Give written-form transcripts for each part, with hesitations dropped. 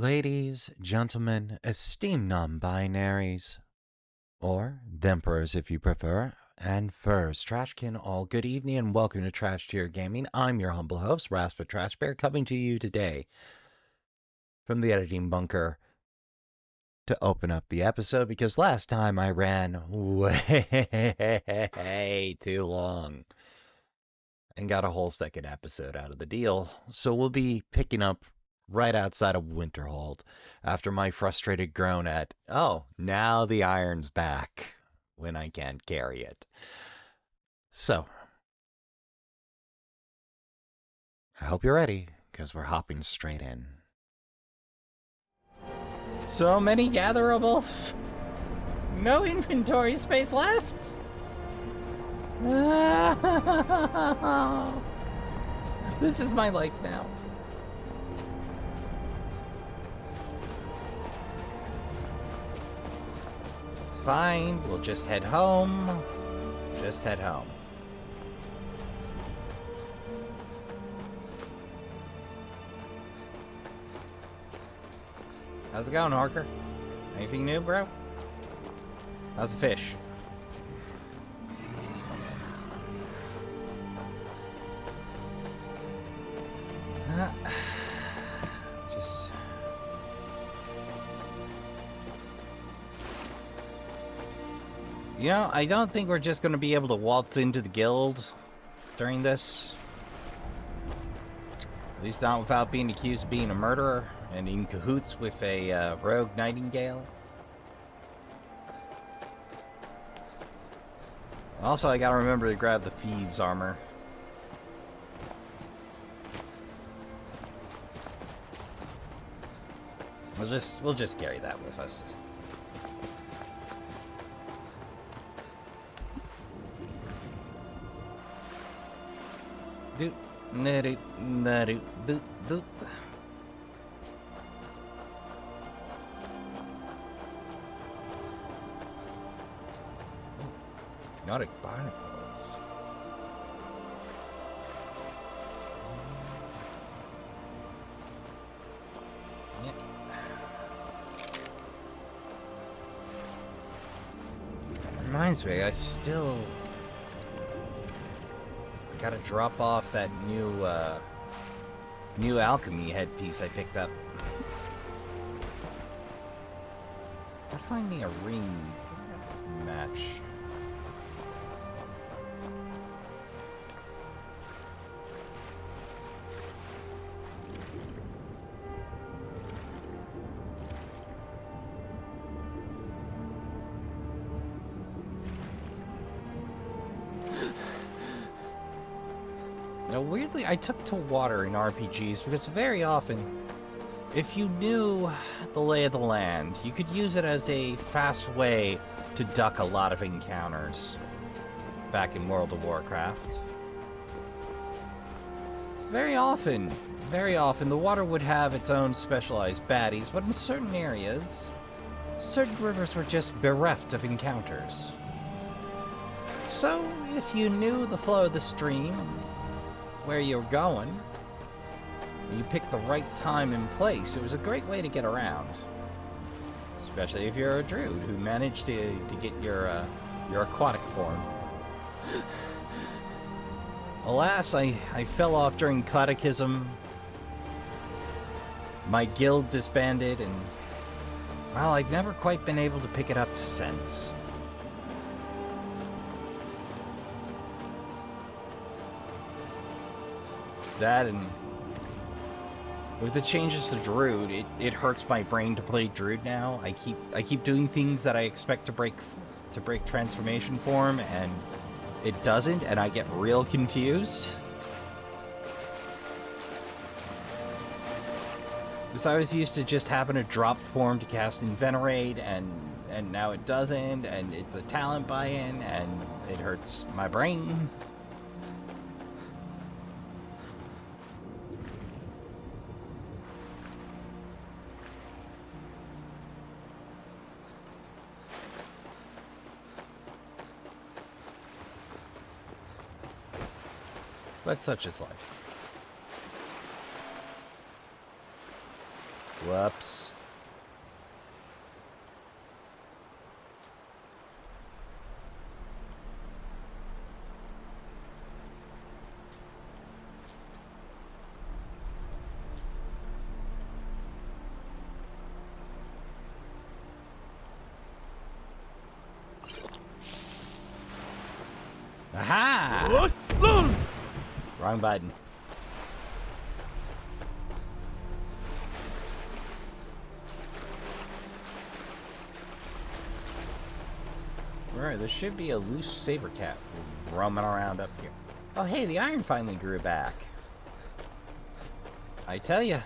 Ladies, gentlemen, esteemed non-binaries, or Themperers if you prefer, and furs, Trashkin, all good evening and welcome to Trash Tier Gaming. I'm your humble host, Raspa Trash Bear, coming to you today from the editing bunker to open up the episode because last time I ran way too long and got a whole second episode out of the deal. So we'll be picking up right outside of Winterhold after my frustrated groan at, oh, now the iron's back when I can't carry it. So, I hope you're ready, because we're hopping straight in. So many gatherables! No inventory space left! This is my life now. It's fine, we'll just head home. Just head home. How's it going, Harker? Anything new, bro? How's the fish? Just... You know, I don't think we're just going to be able to waltz into the guild during this. At least not without being accused of being a murderer and in cahoots with a rogue nightingale. Also, I gotta remember to grab the thieves' armor. We'll just carry that with us. Doot, na-doot, na-doot, doot, doot. Hypnotic barnacles. Yeah. Reminds me, I still gotta drop off that new alchemy headpiece I picked up. Gotta find me a ring match. Now, weirdly, I took to water in RPGs because very often, if you knew the lay of the land, you could use it as a fast way to duck a lot of encounters back in World of Warcraft. So very often, the water would have its own specialized baddies, but in certain areas, certain rivers were just bereft of encounters. So, if you knew the flow of the stream, where you're going, and you pick the right time and place, it was a great way to get around. Especially if you're a druid who managed to get your aquatic form. Alas, I fell off during catechism. My guild disbanded, and well, I've never quite been able to pick it up since. That, and with the changes to Druid, it hurts my brain to play Druid now. I keep doing things that I expect to break transformation form, and it doesn't, and I get real confused. Because I was used to just having a drop form to cast in Venerate, and now it doesn't, and it's a talent buy-in, and it hurts my brain. But such is life. Whoops. Aha! Wrong button. Alright, there should be a loose saber cat roaming around up here. Oh hey, the iron finally grew back. I tell ya.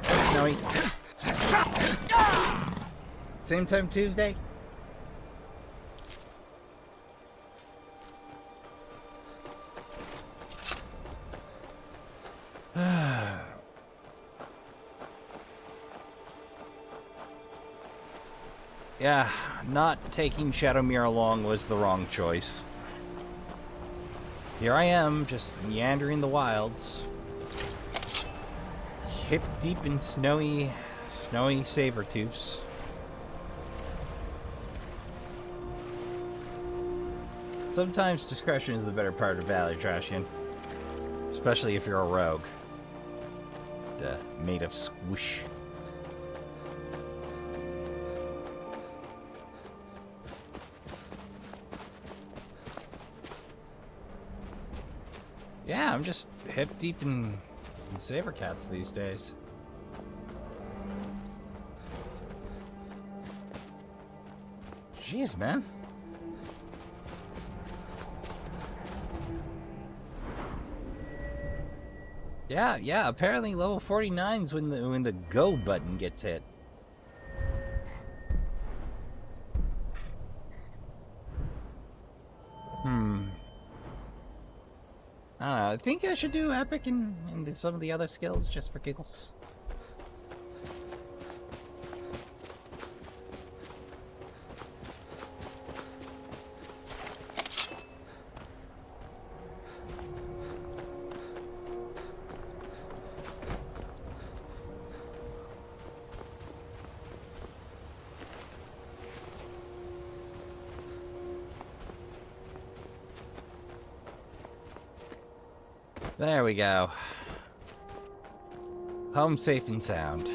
Snowy. Same time Tuesday? Yeah, not taking Shadowmere along was the wrong choice. Here I am, just meandering the wilds. Hip deep in snowy saber-tooths. Sometimes discretion is the better part of Valley Trashian. Especially if you're a rogue. Made of squish. Yeah, I'm just hip deep in saber cats these days. Jeez, man. Yeah, apparently level 49's when the go button gets hit. I don't know, I think I should do epic and some of the other skills just for giggles. There we go. Home safe and sound.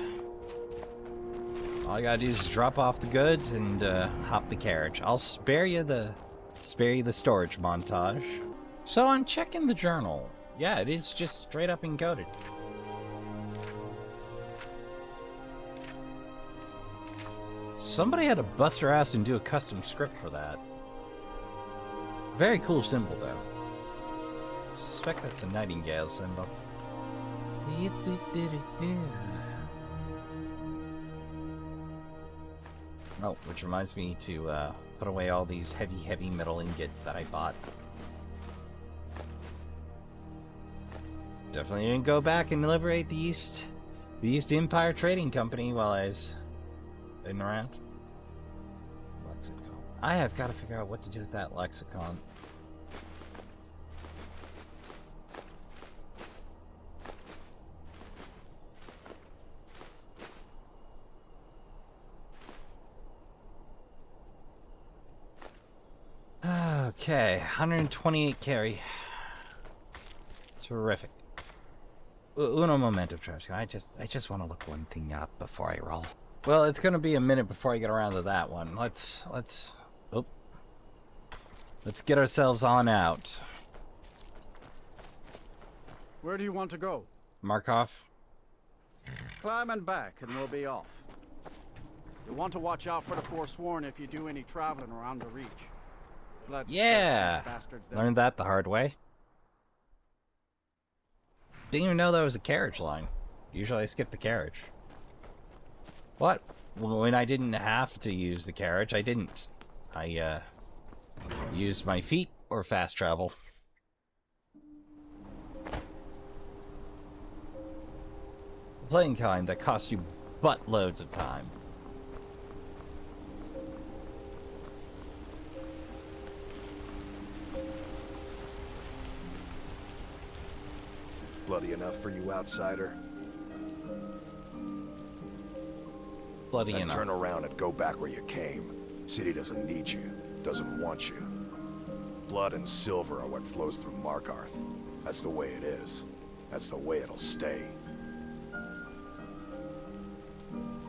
All I gotta do is drop off the goods and hop the carriage. I'll spare you the storage montage. So on checking the journal, yeah, it is just straight up encoded. Somebody had to bust their ass and do a custom script for that. Very cool symbol though. I suspect that's a nightingale symbol. Oh, which reminds me to put away all these heavy metal ingots that I bought. Definitely didn't go back and liberate the East Empire Trading Company while I was in around. Lexicon. I have got to figure out what to do with that lexicon. Okay, 128 carry. Terrific. Uno momento, trash. I just want to look one thing up before I roll. Well, it's gonna be a minute before I get around to that one. Let's get ourselves on out. Where do you want to go? Markov. Climb and back, and we'll be off. You'll want to watch out for the Forsworn if you do any traveling around the Reach. Yeah! Learned that the hard way. Didn't even know that was a carriage line. Usually I skip the carriage. What? When I didn't have to use the carriage, I didn't. I, used my feet or fast travel. The playing kind that costs you buttloads of time. bloody enough for you, outsider? Bloody Then enough. turn around and go back where you came. City doesn't need you, doesn't want you. Blood and silver are what flows through Markarth. That's the way it is. That's the way it'll stay.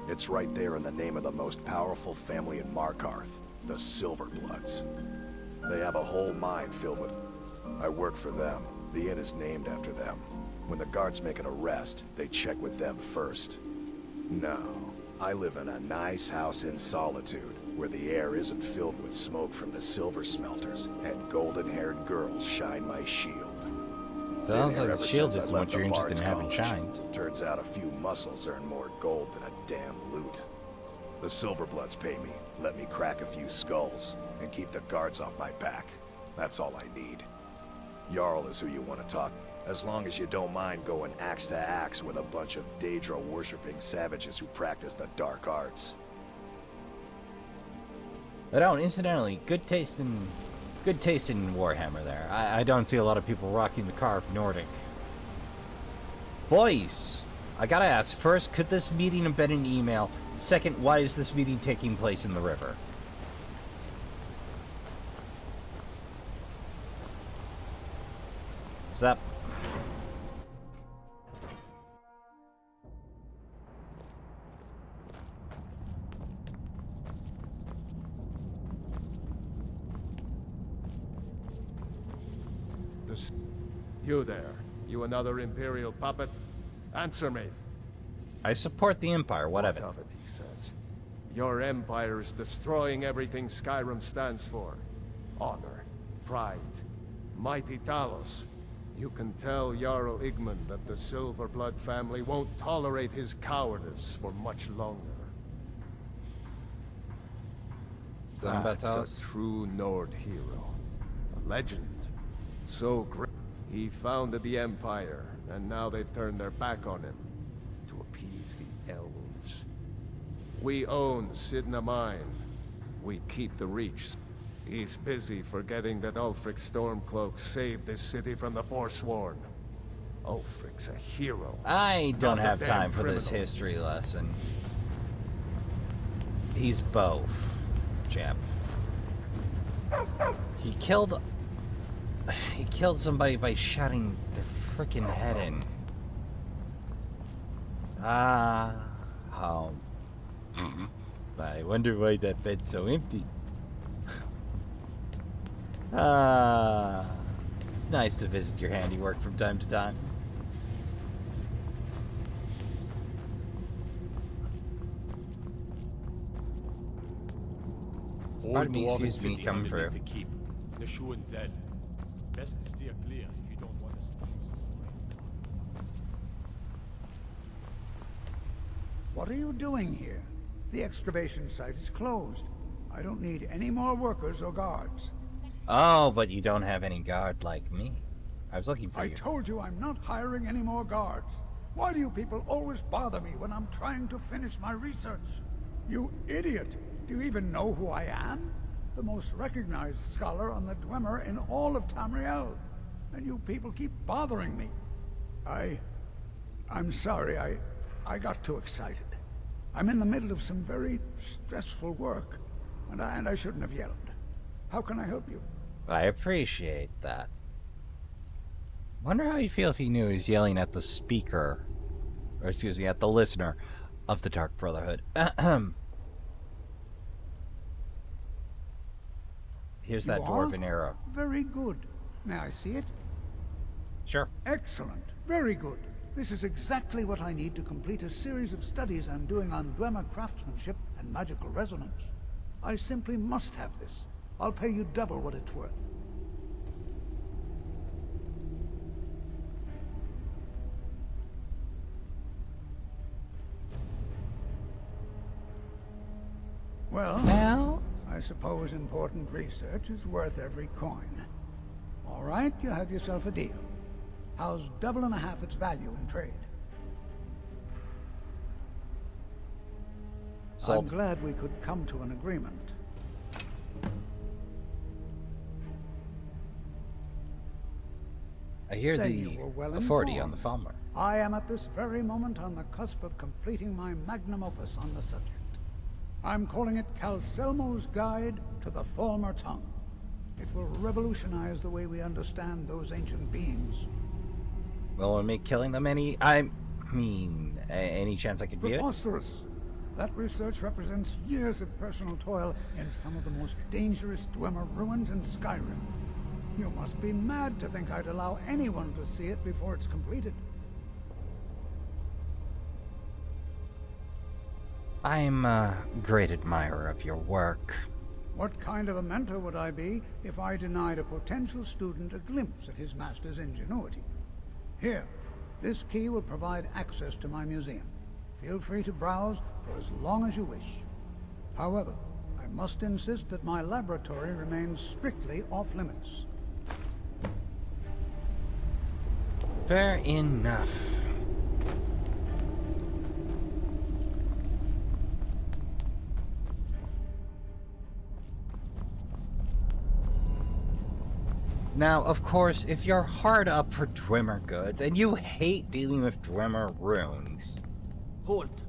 It's right there in the name of the most powerful family in Markarth, the Silverbloods. They have a whole mine filled with... I work for them. The inn is named after them. When the guards make an arrest, they check with them first. No, I live in a nice house in solitude, where the air isn't filled with smoke from the silver smelters, and golden-haired girls shine my shield. Sounds like Been here the ever shield since I isn't what left you're the interested in Bard's having College. shined. Turns out a few muscles earn more gold than a damn loot. The Silverbloods pay me, let me crack a few skulls, and keep the guards off my back. That's all I need. Jarl is who you want to talk, as long as you don't mind going axe to axe with a bunch of Daedra-worshipping savages who practice the dark arts. I don't. Incidentally, good taste in Warhammer. There, I don't see a lot of people rocking the carved Nordic. Boys, I gotta ask. First, could this meeting have been an email? Second, why is this meeting taking place in the river? Is that... You there. You another Imperial puppet? Answer me. I support the Empire, what of it? What of it, he says. Your Empire is destroying everything Skyrim stands for. Honor, pride, mighty Talos. You can tell Jarl Igmund that the Silverblood family won't tolerate his cowardice for much longer. Something about That's Talos? a true Nord hero. A legend. So great. He founded the Empire, and now they've turned their back on him to appease the elves. We own Sidna Mine. We keep the Reach. He's busy forgetting that Ulfric Stormcloak saved this city from the Forsworn. Ulfric's a hero. I don't not a have damn time for this criminal. history lesson. He's both, chap. He killed somebody by shooting their freaking head in. Ah, how. I wonder why that bed's so empty. Ah, it's nice to visit your handiwork from time to time. Pardon me, excuse me, coming through. The keep. The Shu and Zed. Best steer clear if you don't want to steal some. What are you doing here? The excavation site is closed. I don't need any more workers or guards. Oh, but you don't have any guard like me. I was looking for I you. told you I'm not hiring any more guards. Why do you people always bother me when I'm trying to finish my research? You idiot! Do you even know who I am? The most recognized scholar on the Dwemer in all of Tamriel. And you people keep bothering me. I'm sorry, I got too excited. I'm in the middle of some very stressful work, and I shouldn't have yelled. How can I help you? I appreciate that. Wonder how you feel if he knew he was yelling at the speaker, or excuse me, at the listener of the Dark Brotherhood. Here's that You dwarven are? arrow. Very good. May I see it? Sure. Excellent. Very good. This is exactly what I need to complete a series of studies I'm doing on Dwemer craftsmanship and magical resonance. I simply must have this. I'll pay you double what it's worth. Well, I suppose important research is worth every coin. All right, you have yourself a deal. How's double and a half its value in trade? Sold. I'm glad we could come to an agreement. I hear Then the you were well authority on informed. the Falmer. I am at this very moment on the cusp of completing my magnum opus on the subject. I'm calling it Calcelmo's Guide to the Falmer Tongue. It will revolutionize the way we understand those ancient beings. Will it make killing them any... any chance I could view it? Preposterous! That research represents years of personal toil in some of the most dangerous Dwemer ruins in Skyrim. You must be mad to think I'd allow anyone to see it before it's completed. I'm a great admirer of your work. What kind of a mentor would I be if I denied a potential student a glimpse at his master's ingenuity? Here, this key will provide access to my museum. Feel free to browse for as long as you wish. However, I must insist that my laboratory remains strictly off-limits. Fair enough. Now, of course, if you're hard up for Dwemer goods, and you hate dealing with Dwemer runes... Halt!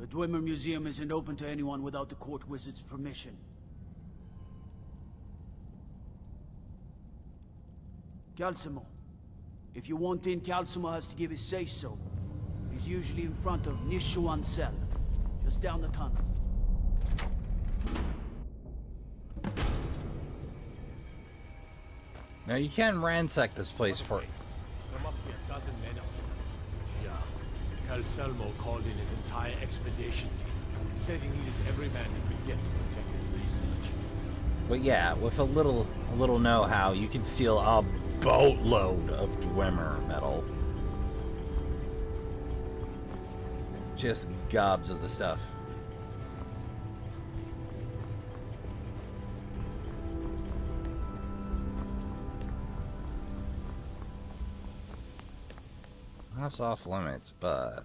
The Dwemer Museum isn't open to anyone without the court wizard's permission. Calcemo. If you want in, Calcemo has to give his say-so. He's usually in front of Nishuan Cell, just down the tunnel. Now, you can ransack this place for... There must be a dozen men out there. Yeah. Calcelmo called in his entire expedition team. Said he needed every man he could get to protect his research. But yeah, with a little know-how, you can steal a boatload of Dwemer metal. Just gobs of the stuff. That's off limits, but...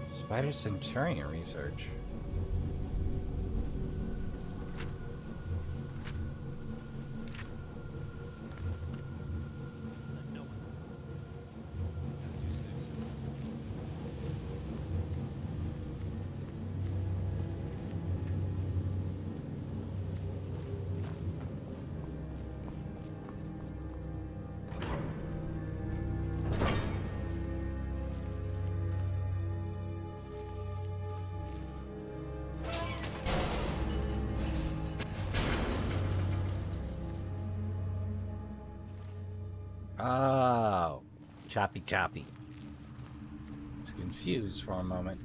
Spider Centurion research. Oh, choppy. I was confused for a moment.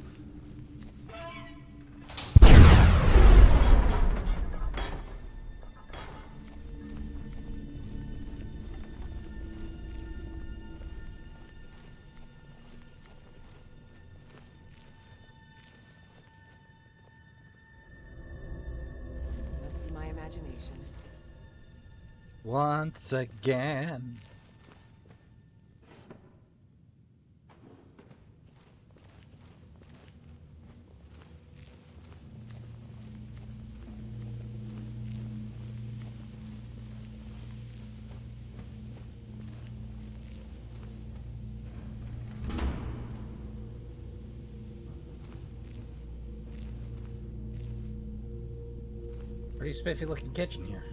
Must be my imagination. Once again. Pretty spiffy looking kitchen here.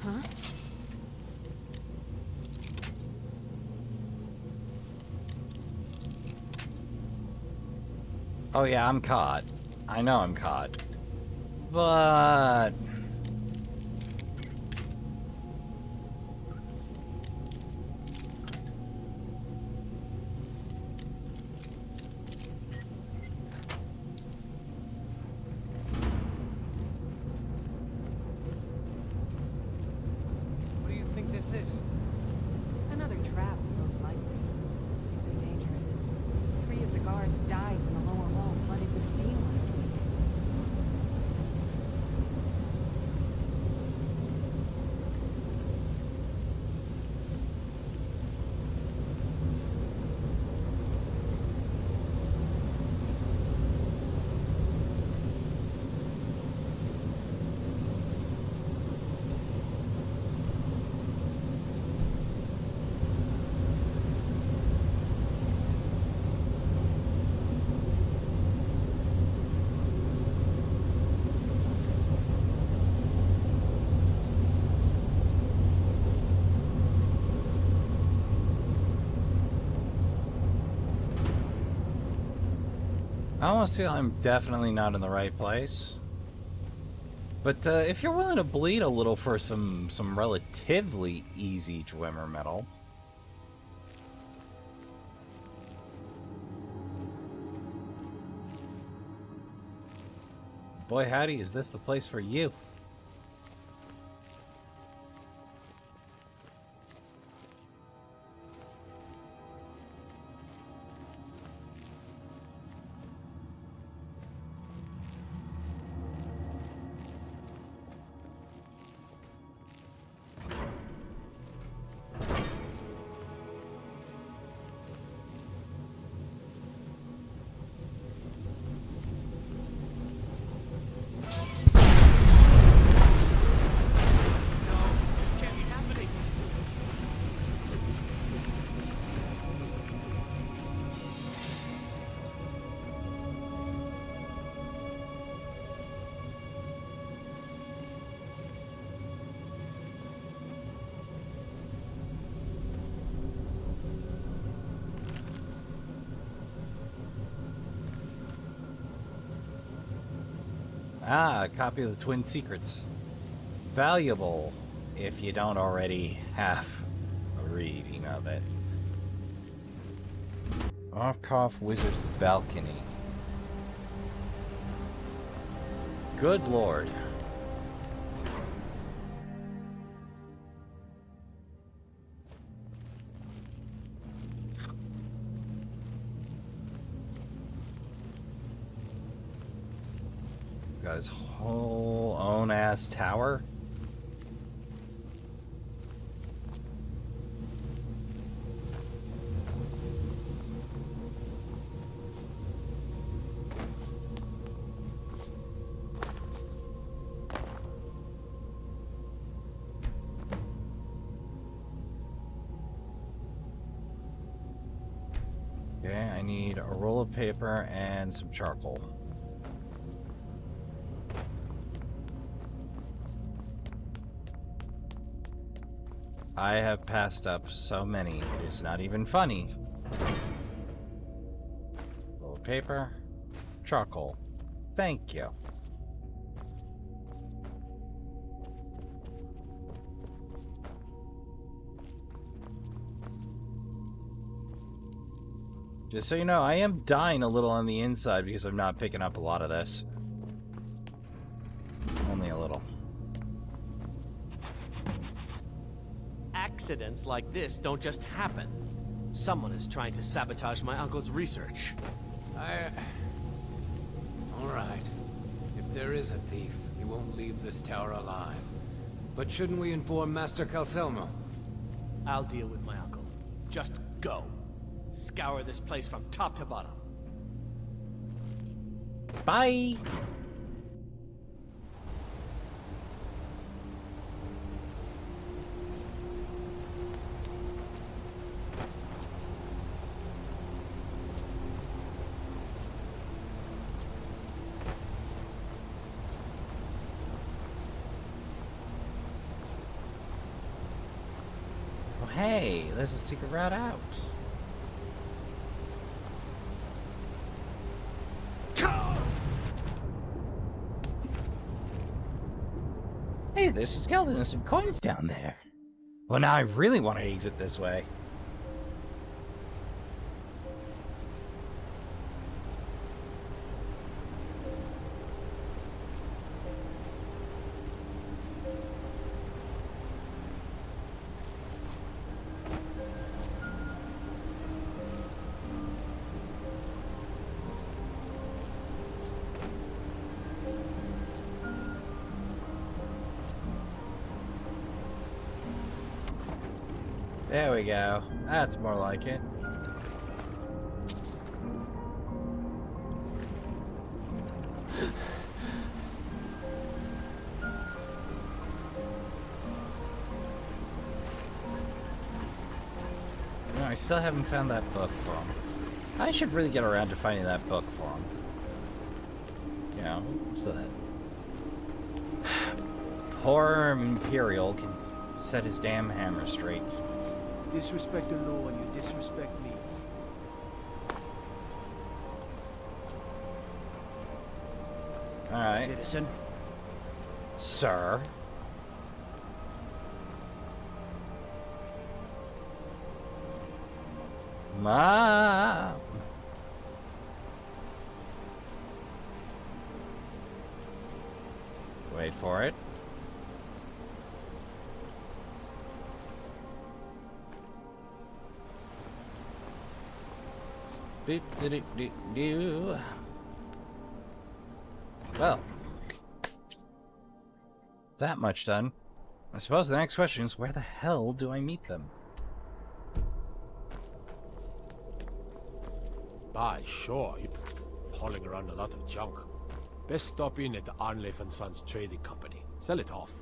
Huh? Oh yeah, I'm caught. I know I'm caught. But... What do you think this is? Another trap, most likely. Things are dangerous. 3 of the guards died when the lower hall flooded with steam last week. I almost feel I'm definitely not in the right place. But if you're willing to bleed a little for some relatively easy Dwemer metal. Boy howdy, is this the place for you? Ah, a copy of the Twin Secrets. Valuable, if you don't already have a reading of it. Off-Cough Wizard's Balcony. Good lord. Got his whole own ass tower. Okay, I need a roll of paper and some charcoal. I have passed up so many, it's not even funny. Roll of paper, charcoal. Thank you. Just so you know, I am dying a little on the inside because I'm not picking up a lot of this. Only a little. Accidents like this don't just happen. Someone is trying to sabotage my uncle's research. Alright. If there is a thief, he won't leave this tower alive. But shouldn't we inform Master Calcelmo? I'll deal with my uncle. Just go. Scour this place from top to bottom. Bye! hey, there's a secret route out. Hey, there's a skeleton and some coins down there. Well, now I really want to exit this way. There we go. That's more like it. No, I still haven't found that book for him. I should really get around to finding that book for him. You know, so that poor Imperial can set his damn hammer straight. Disrespect the law and you disrespect me. Alright. Citizen. Sir. Mom. Wait for it. Do, do, do, do, do. Well, that much done. I suppose the next question is, where the hell do I meet them? Bye, sure. You're hauling around a lot of junk. Best stop in at the Arnleif and Sons Trading Company. Sell it off.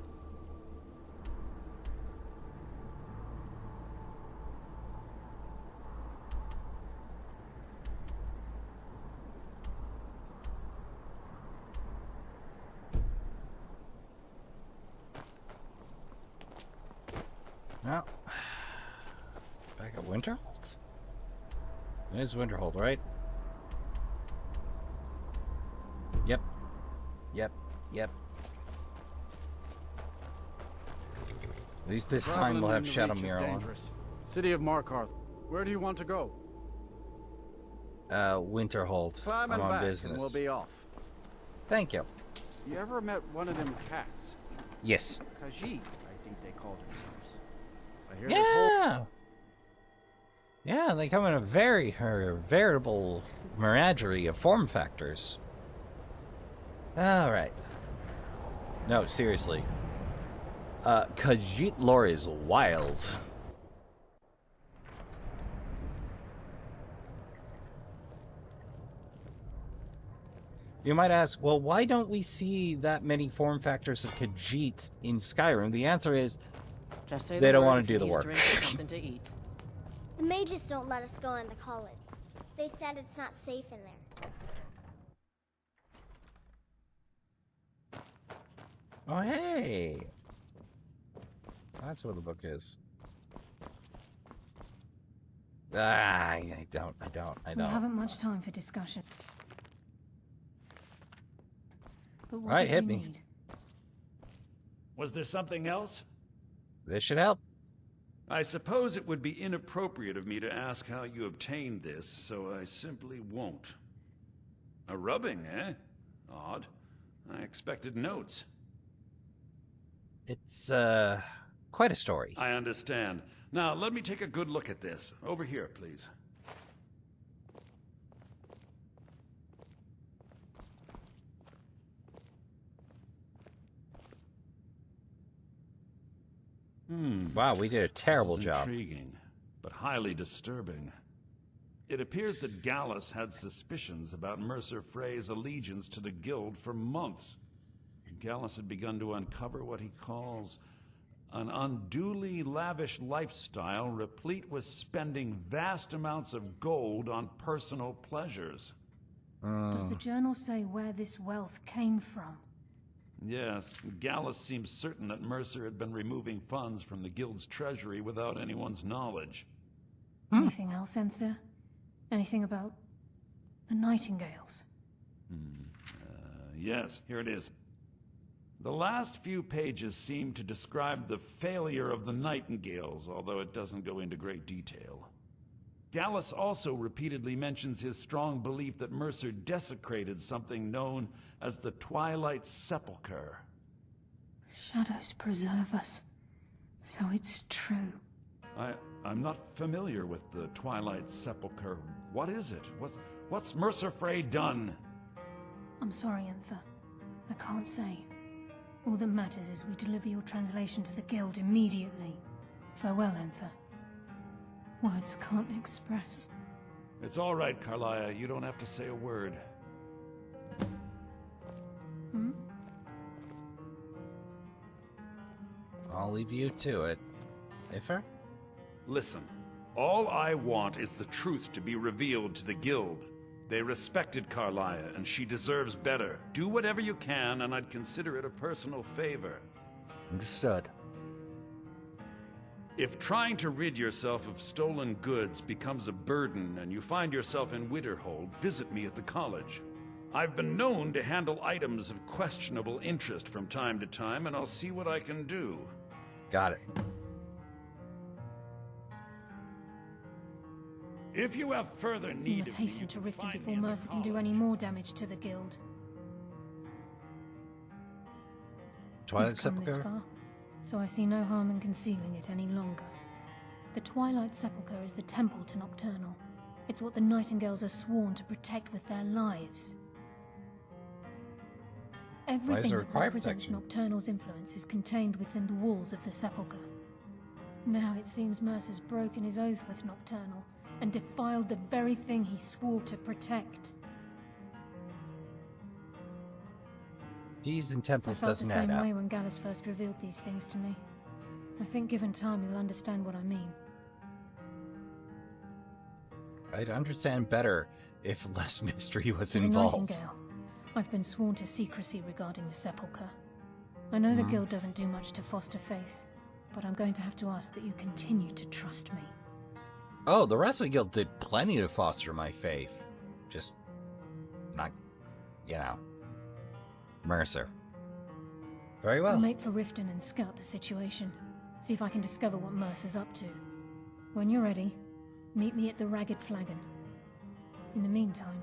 Well, back at Winterhold? It is Winterhold, right? Yep. Yep. Yep. At least this time we'll have Shadow Mirror on. City of Markarth. Where do you want to go? Winterhold. Climb I'm and on back business. and we'll be off. Thank you. You ever met one of them cats? Yes. Khajiit, I think they call themselves. I hear this whole... Yeah! Yeah, they come in a veritable menagerie of form factors. Alright. No, seriously. Khajiit lore is wild. You might ask, well, why don't we see that many form factors of Khajiit in Skyrim? The answer is, Just say they the don't word want if to you do the need a work. drink or something to eat. The mages don't let us go into college. They said it's not safe in there. Oh, hey! That's what the book is. Ah, I don't. We haven't much time for discussion. But what Right, did hit you me. need? Was there something else? This should help. I suppose it would be inappropriate of me to ask how you obtained this, so I simply won't. A rubbing, eh? Odd. I expected notes. It's, quite a story. I understand. Now, let me take a good look at this. Over here, please. Wow, we did a terrible This is job. Intriguing, but highly disturbing. It appears that Gallus had suspicions about Mercer Frey's allegiance to the Guild for months. Gallus had begun to uncover what he calls an unduly lavish lifestyle replete with spending vast amounts of gold on personal pleasures. Does the journal say where this wealth came from? Yes, Gallus seems certain that Mercer had been removing funds from the guild's treasury without anyone's knowledge. Anything else, Enther? Anything about the Nightingales? Yes, here it is. The last few pages seem to describe the failure of the Nightingales, although it doesn't go into great detail. Gallus also repeatedly mentions his strong belief that Mercer desecrated something known as the Twilight Sepulchre. Shadows preserve us. So it's true. I'm not familiar with the Twilight Sepulchre. What is it? What's Mercer Frey done? I'm sorry, Enther. I can't say. All that matters is we deliver your translation to the guild immediately. Farewell, Enther. Words can't express. It's all right, Carlia. You don't have to say a word. I'll leave you to it. Ifer? Listen, all I want is the truth to be revealed to the guild. They respected Carlia, and she deserves better. Do whatever you can, and I'd consider it a personal favor. Understood. If trying to rid yourself of stolen goods becomes a burden and you find yourself in Winterhold, visit me at the college. I've been known to handle items of questionable interest from time to time, and I'll see what I can do. Got it. If you have further need We must of me, hasten you to can Riften find me before in the Mercer can do college. any more damage to the guild. Twilight We've come this Sepulchre? far, so I see no harm in concealing it any longer. The Twilight Sepulchre is the temple to Nocturnal. It's what the Nightingales are sworn to protect with their lives. Everything there that required represents protection? Nocturnal's influence is contained within the walls of the Sepulchre. Now it seems Mercer's broken his oath with Nocturnal and defiled the very thing he swore to protect. Thieves and I temples felt the doesn't same add way up. when Gallus first revealed these things to me. I think given time you'll understand what I mean. I'd understand better if less mystery was As a involved. Nightingale, I've been sworn to secrecy regarding the Sepulchre. I know the guild doesn't do much to foster faith, but I'm going to have to ask that you continue to trust me. Oh, the rest of the guild did plenty to foster my faith. Just not, Mercer. Very well. I'll make for Riften and scout the situation. See if I can discover what Mercer's up to. When you're ready, meet me at the Ragged Flagon. In the meantime,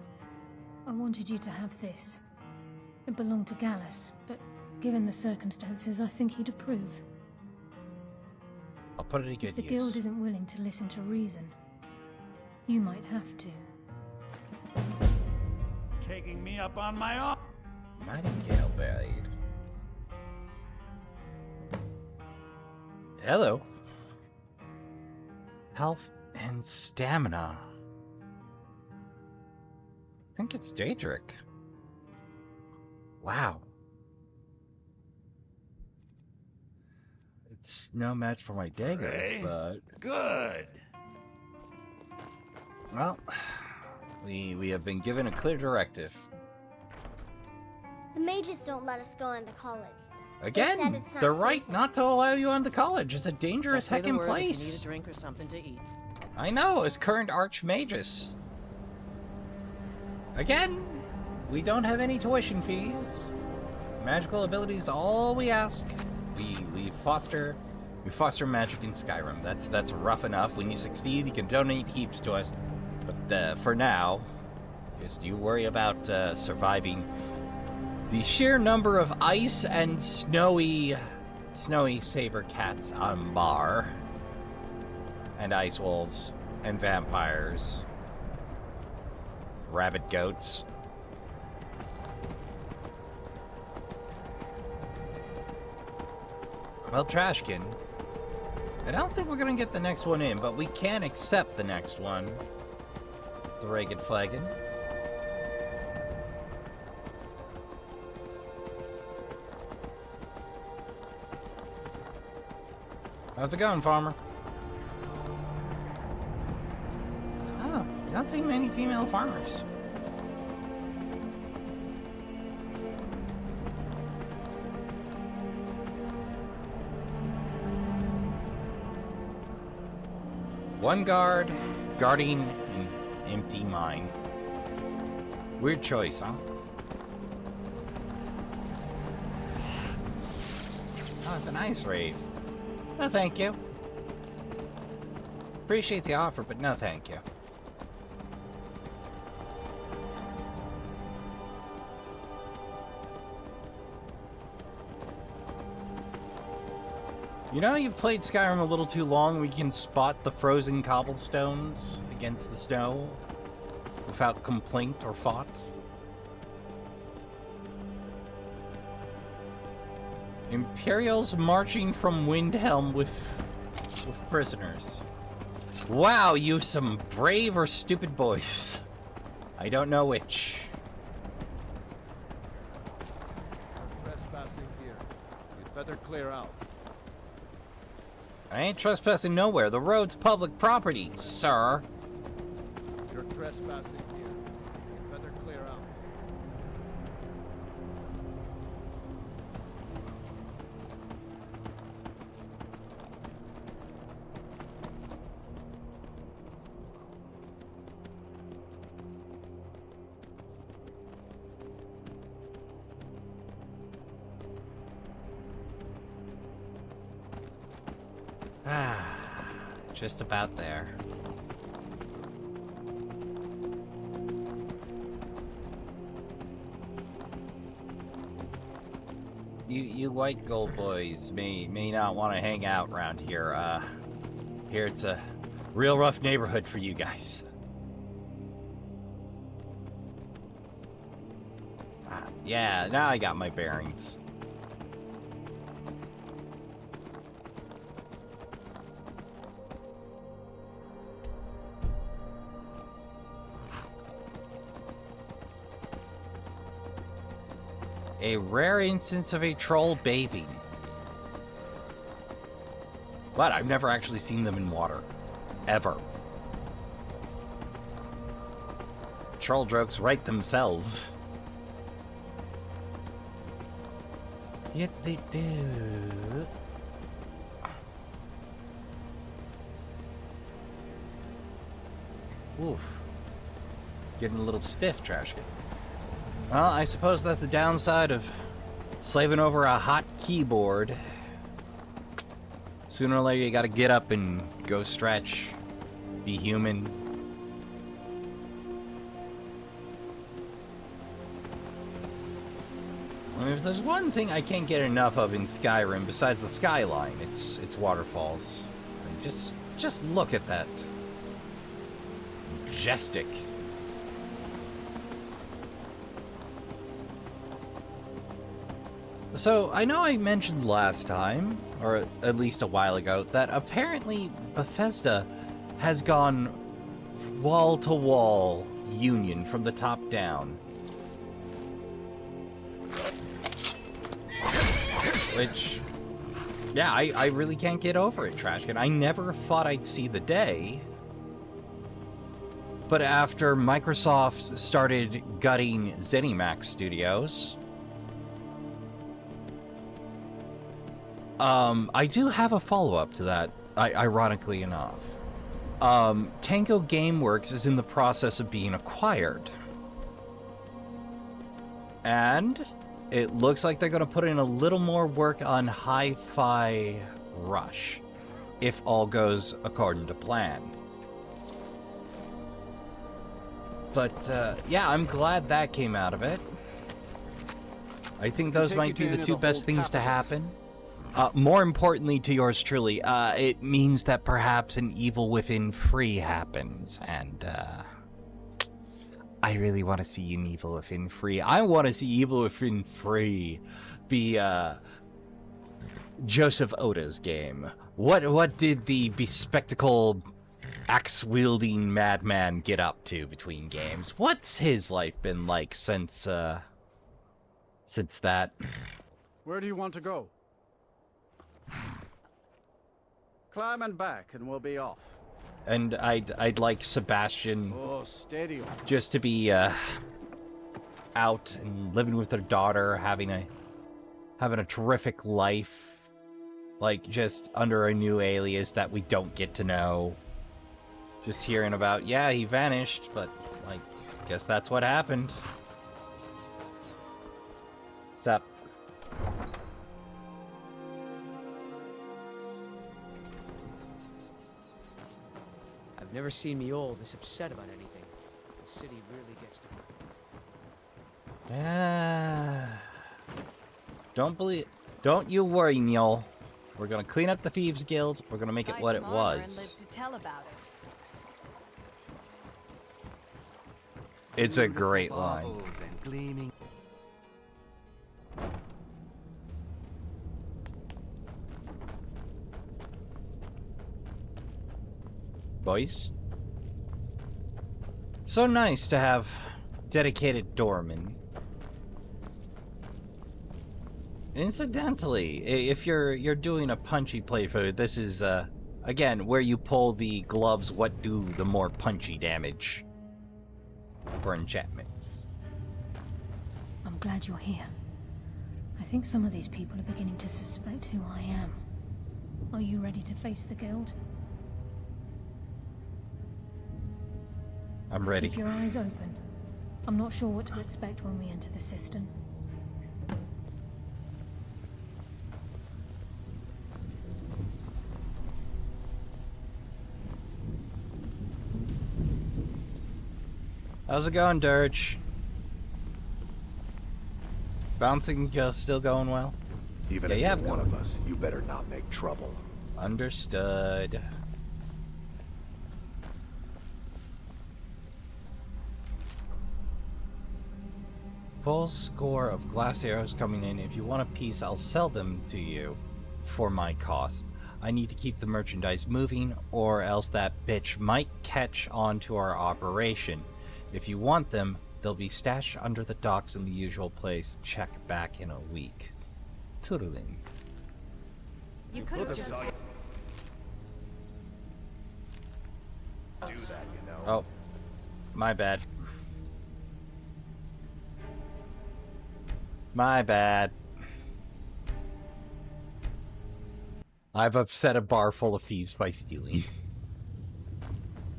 I wanted you to have this. It belonged to Gallus, but given the circumstances, I think he'd approve. I'll put it to good If the use. guild isn't willing to listen to reason, you might have to. Taking me up on my offer. Nightingale Blade. Hello. Health and stamina. I think it's Daedric. Wow. It's no match for my daggers, Frey? but... Good. Well, we have been given a clear directive. The mages don't let us go into college. They Again, said it's not they're safe right here. not to allow you on the college. It's a dangerous Just say the heckin' word if you need a place. drink or something to eat. I know, as current archmagus. Again, we don't have any tuition fees. Magical abilities, all we ask. We foster magic in Skyrim. That's rough enough. When you succeed, you can donate heaps to us. But for now, just you worry about surviving the sheer number of ice and snowy saber cats on Mar, and ice wolves, and vampires, rabbit goats. Well, Trashkin, I don't think we're gonna get the next one in, but we can accept the next one. The Ragged Flagon. How's it going, farmer? Oh, you don't see many female farmers. One guard guarding an empty mine. Weird choice, huh? Oh, it's an ice rave. No, thank you. Appreciate the offer, but no, thank you. You know, you've played Skyrim a little too long. We can spot the frozen cobblestones against the snow without complaint or thought. Imperials marching from Windhelm with prisoners. Wow, you some brave or stupid boys. I don't know which. Trespassing here. You'd better clear out. I ain't trespassing nowhere. The road's public property, sir. You're trespassing here. You'd better clear out. Just about there. You white gold boys may not want to hang out around here. Here it's a real rough neighborhood for you guys. Yeah, now I got my bearings. A rare instance of a troll bathing. But I've never actually seen them in water. Ever. Troll jokes write themselves. Yet they do. Oof. Getting a little stiff, trash can. Well, I suppose that's the downside of slaving over a hot keyboard. Sooner or later you gotta get up and go stretch. Be human. I mean, if there's one thing I can't get enough of in Skyrim besides the skyline, it's waterfalls. I mean, just look at that. Majestic. So, I know I mentioned last time, or at least a while ago, that apparently Bethesda has gone wall-to-wall union from the top down. Which, yeah, I really can't get over it, Trashkin. I never thought I'd see the day. But after Microsoft started gutting ZeniMax Studios, I do have a follow-up to that, ironically enough. Tango Gameworks is in the process of being acquired. And it looks like they're going to put in a little more work on Hi-Fi Rush, if all goes according to plan. But, yeah, I'm glad that came out of it. I think those might be the two best things to happen. More importantly to yours truly, it means that perhaps an Evil Within free happens, and, I really want to see an Evil Within free. I want to see Evil Within free be, Joseph Oda's game. What did the bespectacled, axe-wielding madman get up to between games? What's his life been like since that? Where do you want to go? Climb and back, and we'll be off. And I'd like Sebastian steady. Just to be out and living with their daughter, having a terrific life, like just under a new alias that we don't get to know. Just hearing about, yeah, he vanished, but, like, guess that's what happened. Sup? I've never seen me all this upset about anything. The city really gets to... Don't you worry, Mule. We're gonna clean up the Thieves Guild. We're gonna make it what it Buy some armor and was. live to tell about it. It's a great line. Baubles and gleaming. Boys. So nice to have dedicated doormen. Incidentally, if you're doing a punchy playthrough, this is again where you pull the gloves what do the more punchy damage for enchantments. I'm glad you're here. I think some of these people are beginning to suspect who I am. Are you ready to face the guild? I'm ready. Keep your eyes open. I'm not sure what to expect when we enter the cistern. How's it going, Dirge? Bouncing still going well? Even if you're one of us, you better not make trouble. Understood. Full score of glass arrows coming in. If you want a piece, I'll sell them to you for my cost. I need to keep the merchandise moving, or else that bitch might catch on to our operation. If you want them, they'll be stashed under the docks in the usual place. Check back in a week. Toodling. You could have just... Do that, you know. Oh, my bad. My bad. I've upset a bar full of thieves by stealing.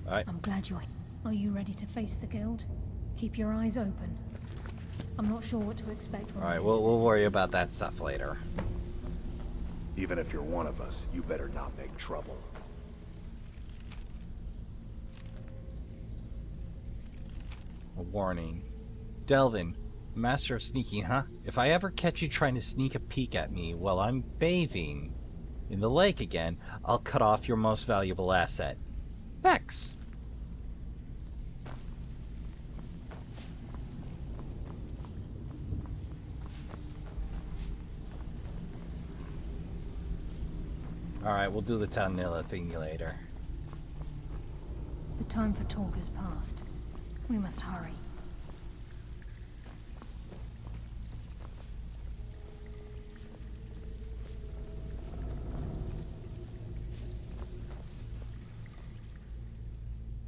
Alright. I'm glad you're here. Are you ready to face the guild? Keep your eyes open. I'm not sure what to expect when Alright, we'll worry about that stuff later. Even if you're one of us, you better not make trouble. A warning. Delvin, master of sneaking, huh? If I ever catch you trying to sneak a peek at me while I'm bathing in the lake again, I'll cut off your most valuable asset. Vex. Alright, we'll do the Tanilla thingy later. The time for talk has passed. We must hurry.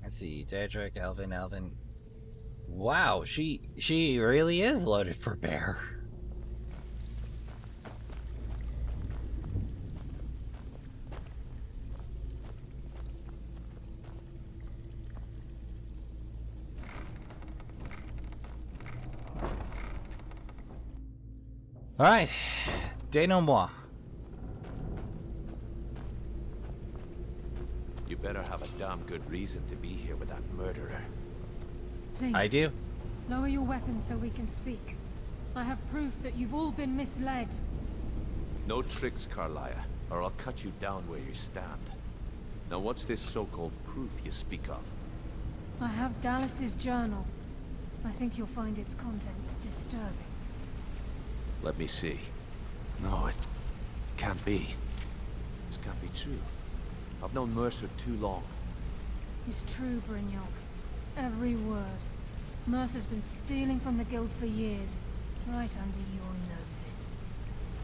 Let's see, Daedric, Elvin. Wow, she really is loaded for bear. Alright, dénouement. You better have a damn good reason to be here with that murderer. Please. I do. Lower your weapons so we can speak. I have proof that you've all been misled. No tricks, Carlia, or I'll cut you down where you stand. Now what's this so-called proof you speak of? I have Dallas's journal. I think you'll find its contents disturbing. Let me see. No, it can't be. This can't be true. I've known Mercer too long. It's true, Brynjolf. Every word. Mercer's been stealing from the guild for years, right under your noses.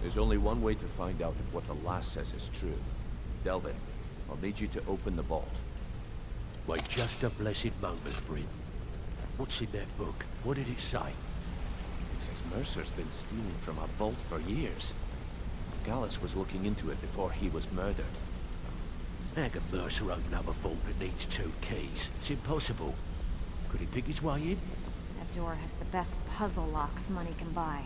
There's only one way to find out if what the lass says is true. Delvin, I'll need you to open the vault. Wait just a blessed moment, Bryn. What's in that book? What did it say? It says Mercer's been stealing from a vault for years. Gallus was looking into it before he was murdered. How can Mercer open up a vault that needs 2 keys? It's impossible. Could he pick his way in? That door has the best puzzle locks money can buy.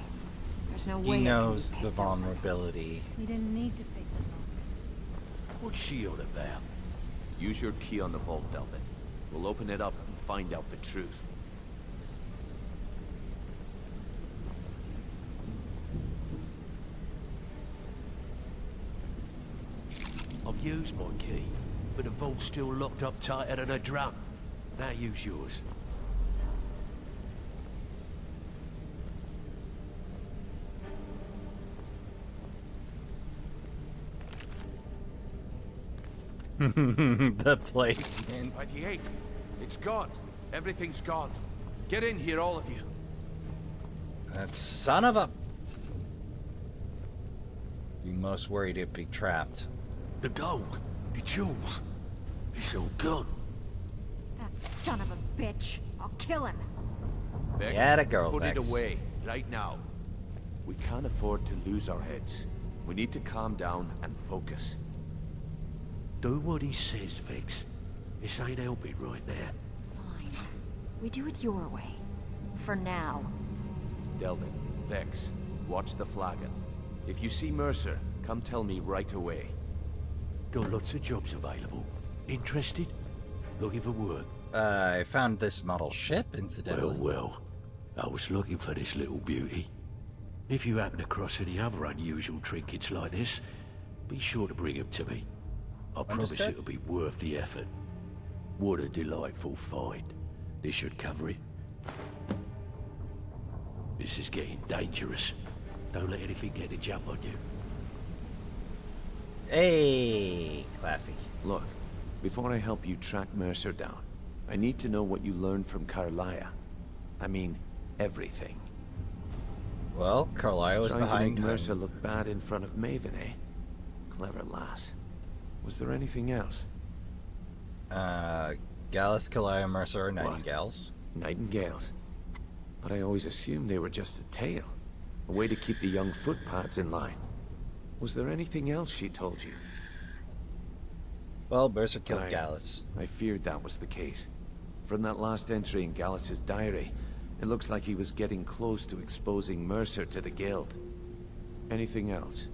There's no way He it can be knows the picked vulnerability. We didn't need to pick the lock. What's she on about? Use your key on the vault, Delvin. We'll open it up and find out the truth. I've used my key, but the vault's still locked up tighter than a drum. Now use yours. The placement. 98. It's gone. Everything's gone. Get in here, all of you. That son of a... You most worried it'd be trapped. The gold, the jewels, it's all gone. That son of a bitch. I'll kill him. Vex, Yeah, girl, put it Vex. away, right now. We can't afford to lose our heads. We need to calm down and focus. Do what he says, Vex. This ain't helping right now. Fine. We do it your way. For now. Delvin, Vex, watch the flagon. If you see Mercer, come tell me right away. Got lots of jobs available. Interested? Looking for work? I found this model ship, incidentally. Well, I was looking for this little beauty. If you happen across any other unusual trinkets like this, be sure to bring them to me. I promise Understood. it'll be worth the effort. What a delightful find. This should cover it. This is getting dangerous. Don't let anything get a jump on you. Hey, classy. Look, before I help you track Mercer down, I need to know what you learned from Carlia. I mean, everything. Well, Carlisle was Trying to behind make Mercer look bad in front of Maven, eh? Clever lass. Was there anything else? Gallus, Carlisle, Mercer, are Nightingales. Nightingales. But I always assumed they were just a tale. A way to keep the young footpads in line. Was there anything else she told you? Well, Mercer killed Gallus. I feared that was the case. From that last entry in Gallus's diary, it looks like he was getting close to exposing Mercer to the Guild. Anything else?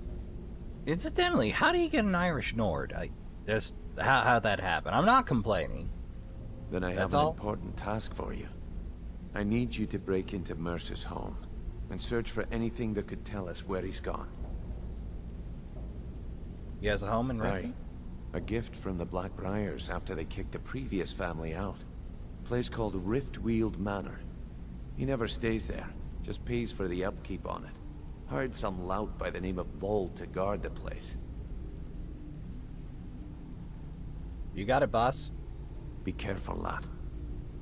Incidentally, how do you get an Irish Nord? How'd that happen? I'm not complaining. Then I have That's an all? important task for you. I need you to break into Mercer's home and search for anything that could tell us where he's gone. He has a home in Riften? Right. A gift from the Blackbriars after they kicked the previous family out. Place called Riftweald Manor. He never stays there, just pays for the upkeep on it. Hired some lout by the name of Vold to guard the place. You got it, boss. Be careful, lad.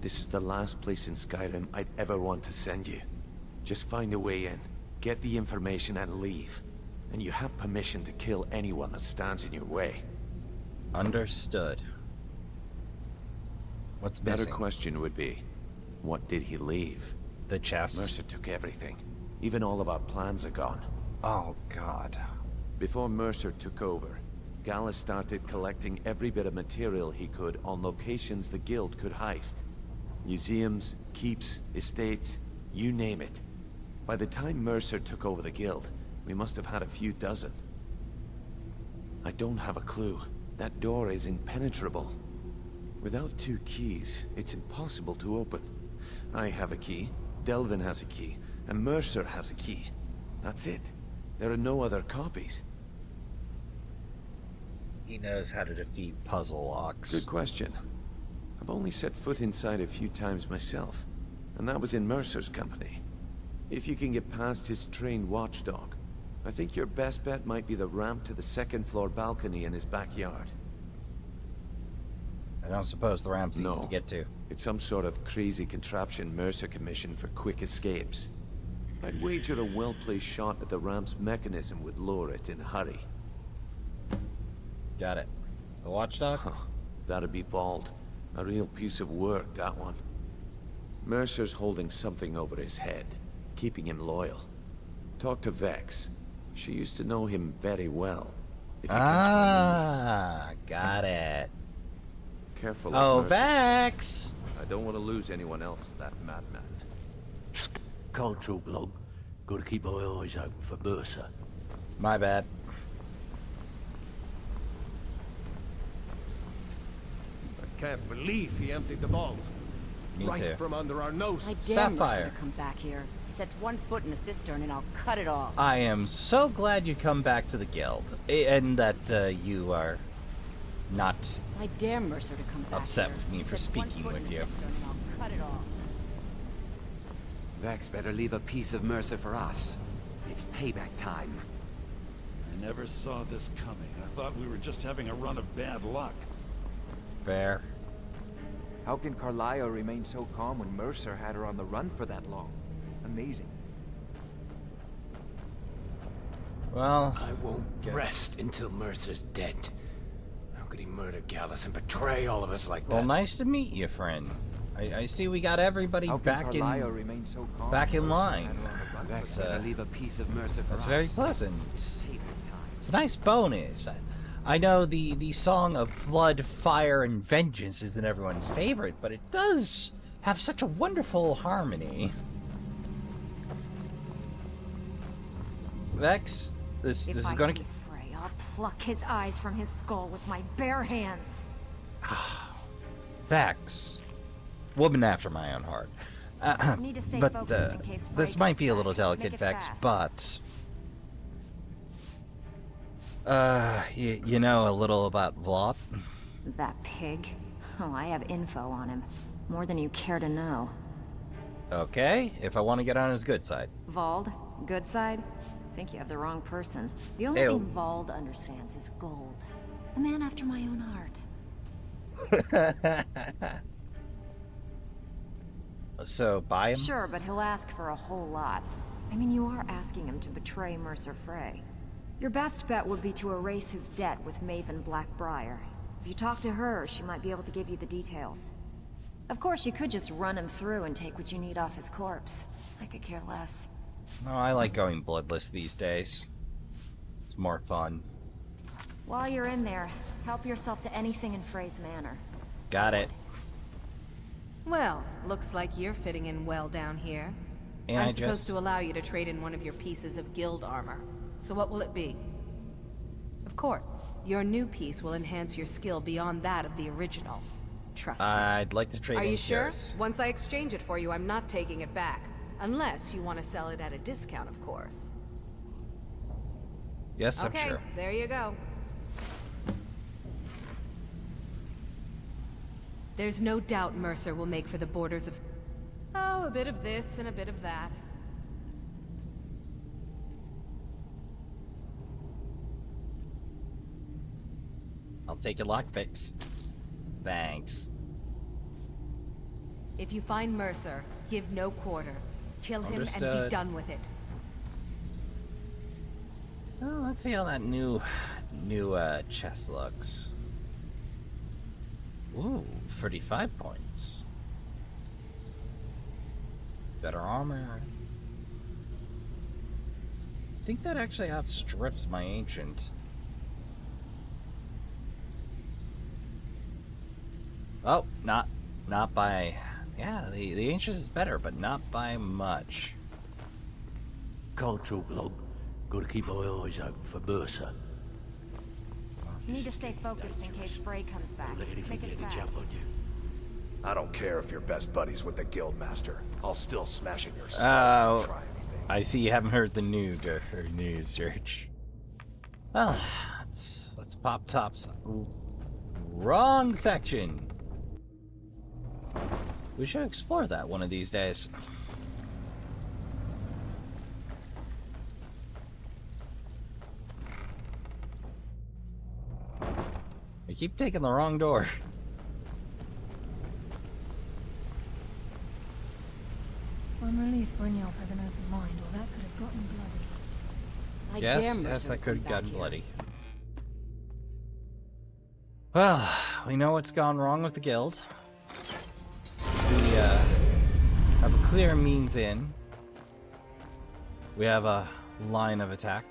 This is the last place in Skyrim I'd ever want to send you. Just find a way in, get the information and leave. And you have permission to kill anyone that stands in your way. Understood. What's Better missing? question would be, what did he leave? The chest? Mercer took everything. Even all of our plans are gone. Oh, God. Before Mercer took over, Gallus started collecting every bit of material he could on locations the Guild could heist. Museums, keeps, estates, you name it. By the time Mercer took over the Guild, we must have had a few dozen. I don't have a clue. That door is impenetrable. Without 2 keys, it's impossible to open. I have a key, Delvin has a key, and Mercer has a key. That's it. There are no other copies. He knows how to defeat puzzle locks. Good question. I've only set foot inside a few times myself, and that was in Mercer's company. If you can get past his trained watchdog, I think your best bet might be the ramp to the 2nd floor balcony in his backyard. I don't suppose the ramp's easy to get to. It's some sort of crazy contraption Mercer commissioned for quick escapes. I'd wager a well-placed shot at the ramp's mechanism would lure it in a hurry. Got it. The watchdog? Huh. That'd be bald. A real piece of work, that one. Mercer's holding something over his head, keeping him loyal. Talk to Vex. She used to know him very well. If you catch my meaning. Got it. Careful Oh, of Mercer's Vex! pace. I don't want to lose anyone else to that madman. Can't talk long. Gotta keep my eyes open for Mercer. My bad. I can't believe he emptied the vault. Me right too. from under our nose. I dare Mercer Saphire. to come back here. He sets one foot in the cistern and I'll cut it off. I am so glad you come back to the guild, and that you are not I dare Mercer to come back upset here. with me He for sets one speaking foot in with the you. cistern and I'll cut it off. Vex better leave a piece of Mercer for us. It's payback time. I never saw this coming. I thought we were just having a run of bad luck. Fair. How can Carlisle remain so calm when Mercer had her on the run for that long? Amazing. Well, I won't rest until Mercer's dead. How could he murder Gallus and betray all of us like that? well, nice to meet you, friend. I see we got everybody How can back Carlisle remain so calm back when in Mercer line. had her on the run for Vex that better long? leave a piece of Mercer for That's us. very pleasant. Payback time. It's a nice bonus. I know the song of blood, fire, and vengeance isn't everyone's favorite, but it does have such a wonderful harmony. Vex, this If is I gonna see Frey, I'll pluck his eyes from his skull with my bare hands. Vex, woman after my own heart. Need to stay but focused in case Frey this might comes be a back. little delicate, Make it Vex, fast. but you know a little about Vlad? That pig? Oh, I have info on him. More than you care to know. Okay, if I want to get on his good side. Vald? Good side? Think you have the wrong person. The only Ew. thing Vald understands is gold. A man after my own heart. So, buy him? Sure, but he'll ask for a whole lot. I mean, you are asking him to betray Mercer Frey. Your best bet would be to erase his debt with Maven Blackbriar. If you talk to her, she might be able to give you the details. Of course, you could just run him through and take what you need off his corpse. I could care less. No, I like going bloodless these days. It's more fun. While you're in there, help yourself to anything in Frey's manor. Got it. Well, looks like you're fitting in well down here. And I'm I supposed just- to allow you to trade in one of your pieces of guild armor. So what will it be? Of course, your new piece will enhance your skill beyond that of the original. Trust me. I'd like to trade Are in you sure? shares. Once I exchange it for you, I'm not taking it back. Unless you want to sell it at a discount, of course. Yes, Okay, I'm sure. there you go. There's no doubt Mercer will make for the borders of... Oh, a bit of this and a bit of that. I'll take a lockpicks. Thanks. If you find Mercer, give no quarter. Kill him and be Understood. done with it. Well, let's see how that new chest looks. Ooh, 35 points. Better armor. I think that actually outstrips my ancient. Oh, not by. Yeah, the ancient is better, but not by much. Can't talk long. Gotta keep my eyes open for Mercer. Need to stay focused in case Frey comes back. Let anything Make it get a jump fast. on you. I don't care if you're best buddies with the Guildmaster. I'll still smash in your skull Oh, if you try anything. I see you haven't heard the news, George. Well, let's pop tops. Wrong section. We should explore that one of these days. We keep taking the wrong door. I'm relieved Brynjolf has an open mind, or that could have gotten bloody. I Yes, dare Mercer yes, to that come could have back gotten here. bloody. Well, we know what's gone wrong with the guild. We have a clear means in. We have a line of attack.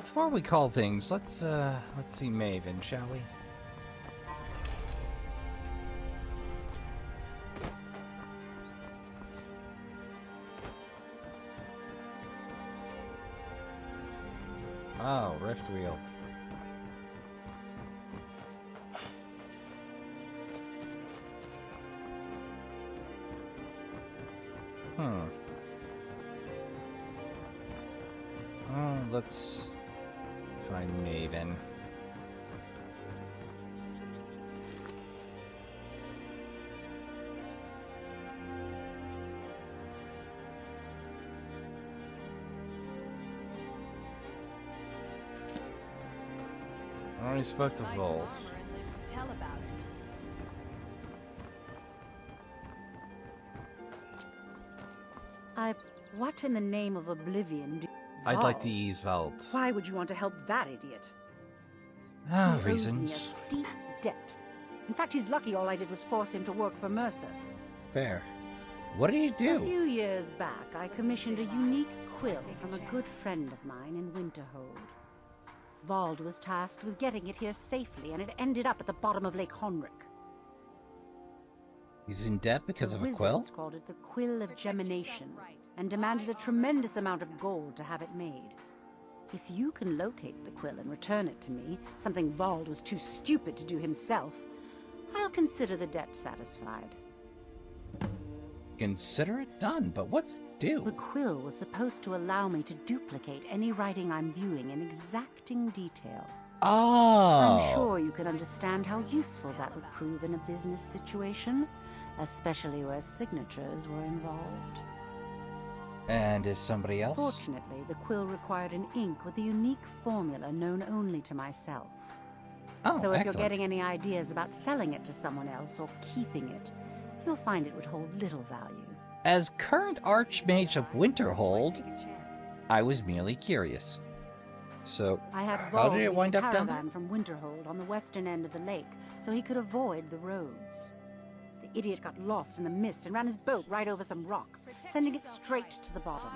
Before we call things, let's see Maven, shall we? Oh, rift wheel. Oh, let's find Maven. I already spoke to Volt. To tell about it. What in the name of oblivion do... I'd like to ease Volt. Why would you want to help that idiot? Ah, He owes me a reasons. steep debt. In fact, he's lucky all I did was force him to work for Mercer. Fair. What did you A do? few years back, I commissioned a unique quill from a good friend of mine in Winterhold. Vald was tasked with getting it here safely, and it ended up at the bottom of Lake Honrick. He's in debt because of a Wizards quill? called it the Quill of Gemination, and demanded a tremendous amount of gold to have it made. If you can locate the quill and return it to me, something Vald was too stupid to do himself, I'll consider the debt satisfied. Consider it done, but what's it do? The quill was supposed to allow me to duplicate any writing I'm viewing in exacting detail. Oh! I'm sure you can understand how useful that would prove in a business situation, especially where signatures were involved. And if somebody else? Fortunately, the quill required an ink with a unique formula known only to myself. Oh, so if excellent. you're getting any ideas about selling it to someone else or keeping it, you'll find it would hold little value. As current Archmage of Winterhold, I was merely curious. So, I had how Vald did it lead wind a up down there? caravan from Winterhold on the western end of the lake, so he could avoid the roads. The idiot got lost in the mist and ran his boat right over some rocks, sending it straight to the bottom.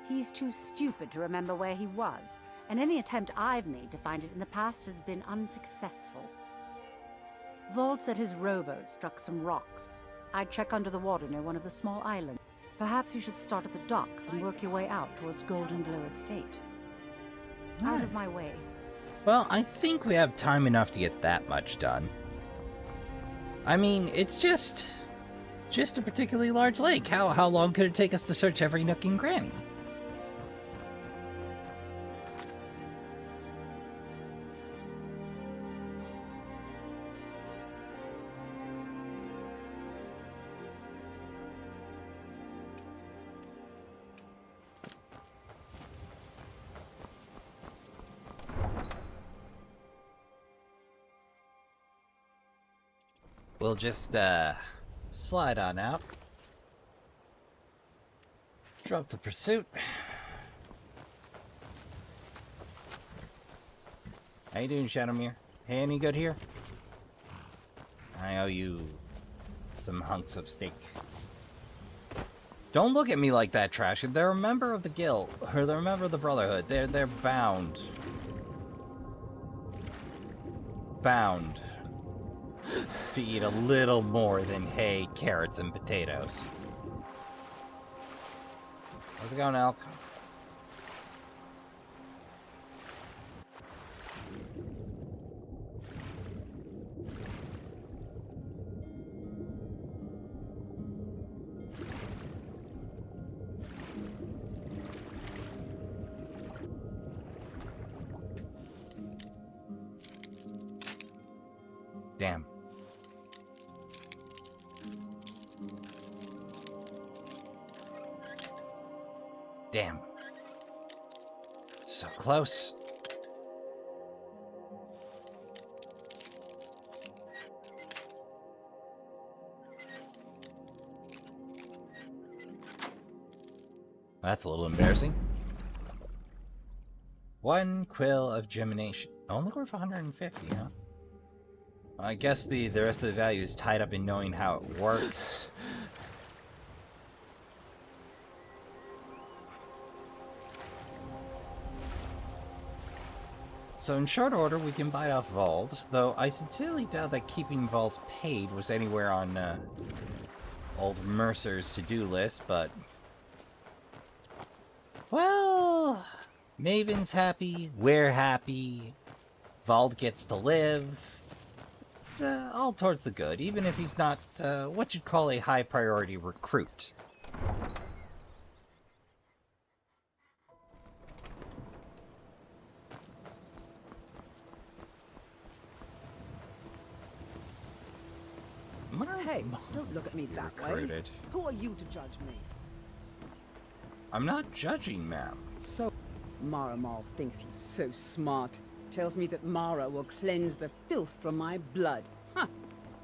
He's too stupid to remember where he was, and any attempt I've made to find it in the past has been unsuccessful. Vald said his rowboat struck some rocks. I'd check under the water near one of the small islands. Perhaps you should start at the docks and work your way out towards Golden Glow Estate. Out of my way. Well, I think we have time enough to get that much done. I mean, it's just a particularly large lake. How long could it take us to search every nook and cranny? We'll just, slide on out. Drop the pursuit. How you doing, Shadowmere? Hey, any good here? I owe you some hunks of steak. Don't look at me like that, Trash. They're a member of the guild, or they're a member of the Brotherhood. They're bound. Bound to eat a little more than hay, carrots, and potatoes. How's it going, Elk? Damn. Damn. So close. That's a little embarrassing. One quill of gemination. Only worth 150, huh? I guess the rest of the value is tied up in knowing how it works. So in short order, we can buy off Vald, though I sincerely doubt that keeping Vald paid was anywhere on old Mercer's to-do list, but... well... Maven's happy, we're happy, Vald gets to live. It's all towards the good, even if he's not what you'd call a high-priority recruit. Hey, don't look at me that Recruited. way. Who are you to judge me? I'm not judging, ma'am. So, Maramal thinks he's so smart. Tells me that Mara will cleanse the filth from my blood. Huh.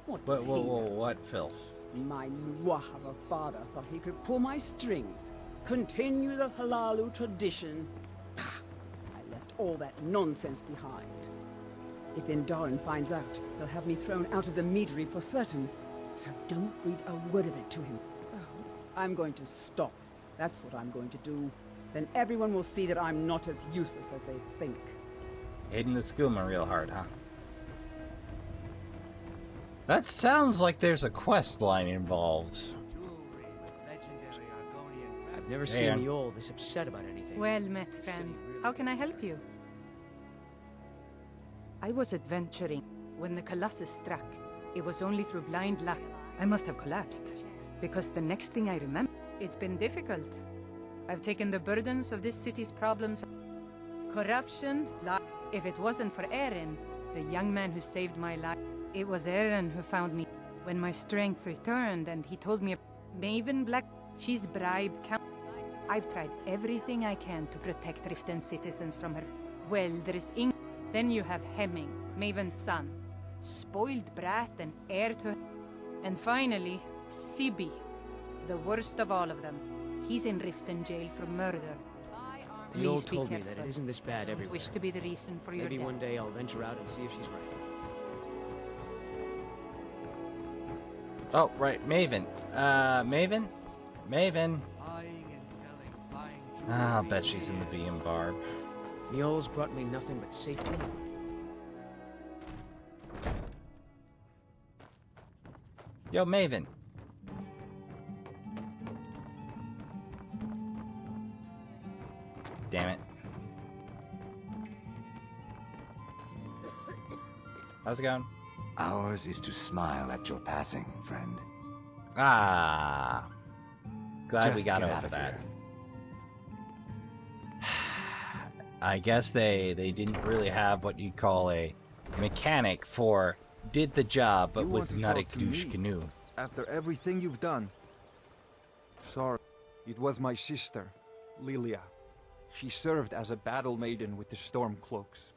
What does he know? What filth? My mwah of a father thought he could pull my strings. Continue the Halalu tradition. Pah! I left all that nonsense behind. If Indarin finds out, they'll have me thrown out of the meadery for certain. So don't breathe a word of it to him. Oh, I'm going to stop. That's what I'm going to do. Then everyone will see that I'm not as useless as they think. Hitting the skooma real hard, huh? That sounds like there's a quest line involved. I've never seen you all this upset about anything. Well met, friend. How can I help you? I was adventuring when the Colossus struck. It was only through blind luck. I must have collapsed, because the next thing I remember, it's been difficult. I've taken the burdens of this city's problems. Corruption, lie. If it wasn't for Eren, the young man who saved my life, it was Eren who found me when my strength returned, and he told me, Maven Black, she's bribed count. I've tried everything I can to protect Riften citizens from her. Well, there is Then you have Hemming, Maven's son, spoiled brat and heir to. And finally, Sibi, the worst of all of them. He's in Riften jail for murder. You all Please be told me careful. that it isn't this bad Don't everywhere. wish to be the reason for your Maybe death. one day I'll venture out and see if she's right. Oh, right, Maven. Maven? Maven. I'll bet she's in the VM Barb. Mjol's brought me nothing but safety. Yo, Maven. Damn it. How's it going? Ours is to smile at your passing, friend. Ah. Glad we Just got get over out of that. here. I guess they didn't really have what you'd call a mechanic for did the job but You was want to not a talk to me? douche canoe. After everything you've done. Sorry. It was my sister, Lilia. She served as a battle maiden with the Stormcloaks.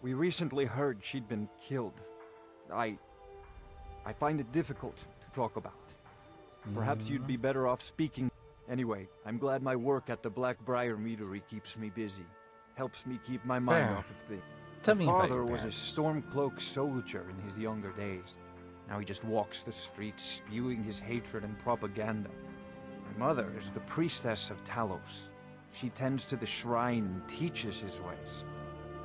We recently heard she'd been killed. I find it difficult to talk about. Perhaps you'd be better off speaking. Anyway, I'm glad my work at the Blackbriar Meadery keeps me busy. Helps me keep my mind Fair. off of things. Tell My me about father your was a parents. Stormcloak soldier in his younger days. Now he just walks the streets spewing his hatred and propaganda. My mother is the priestess of Talos. She tends to the shrine and teaches his ways.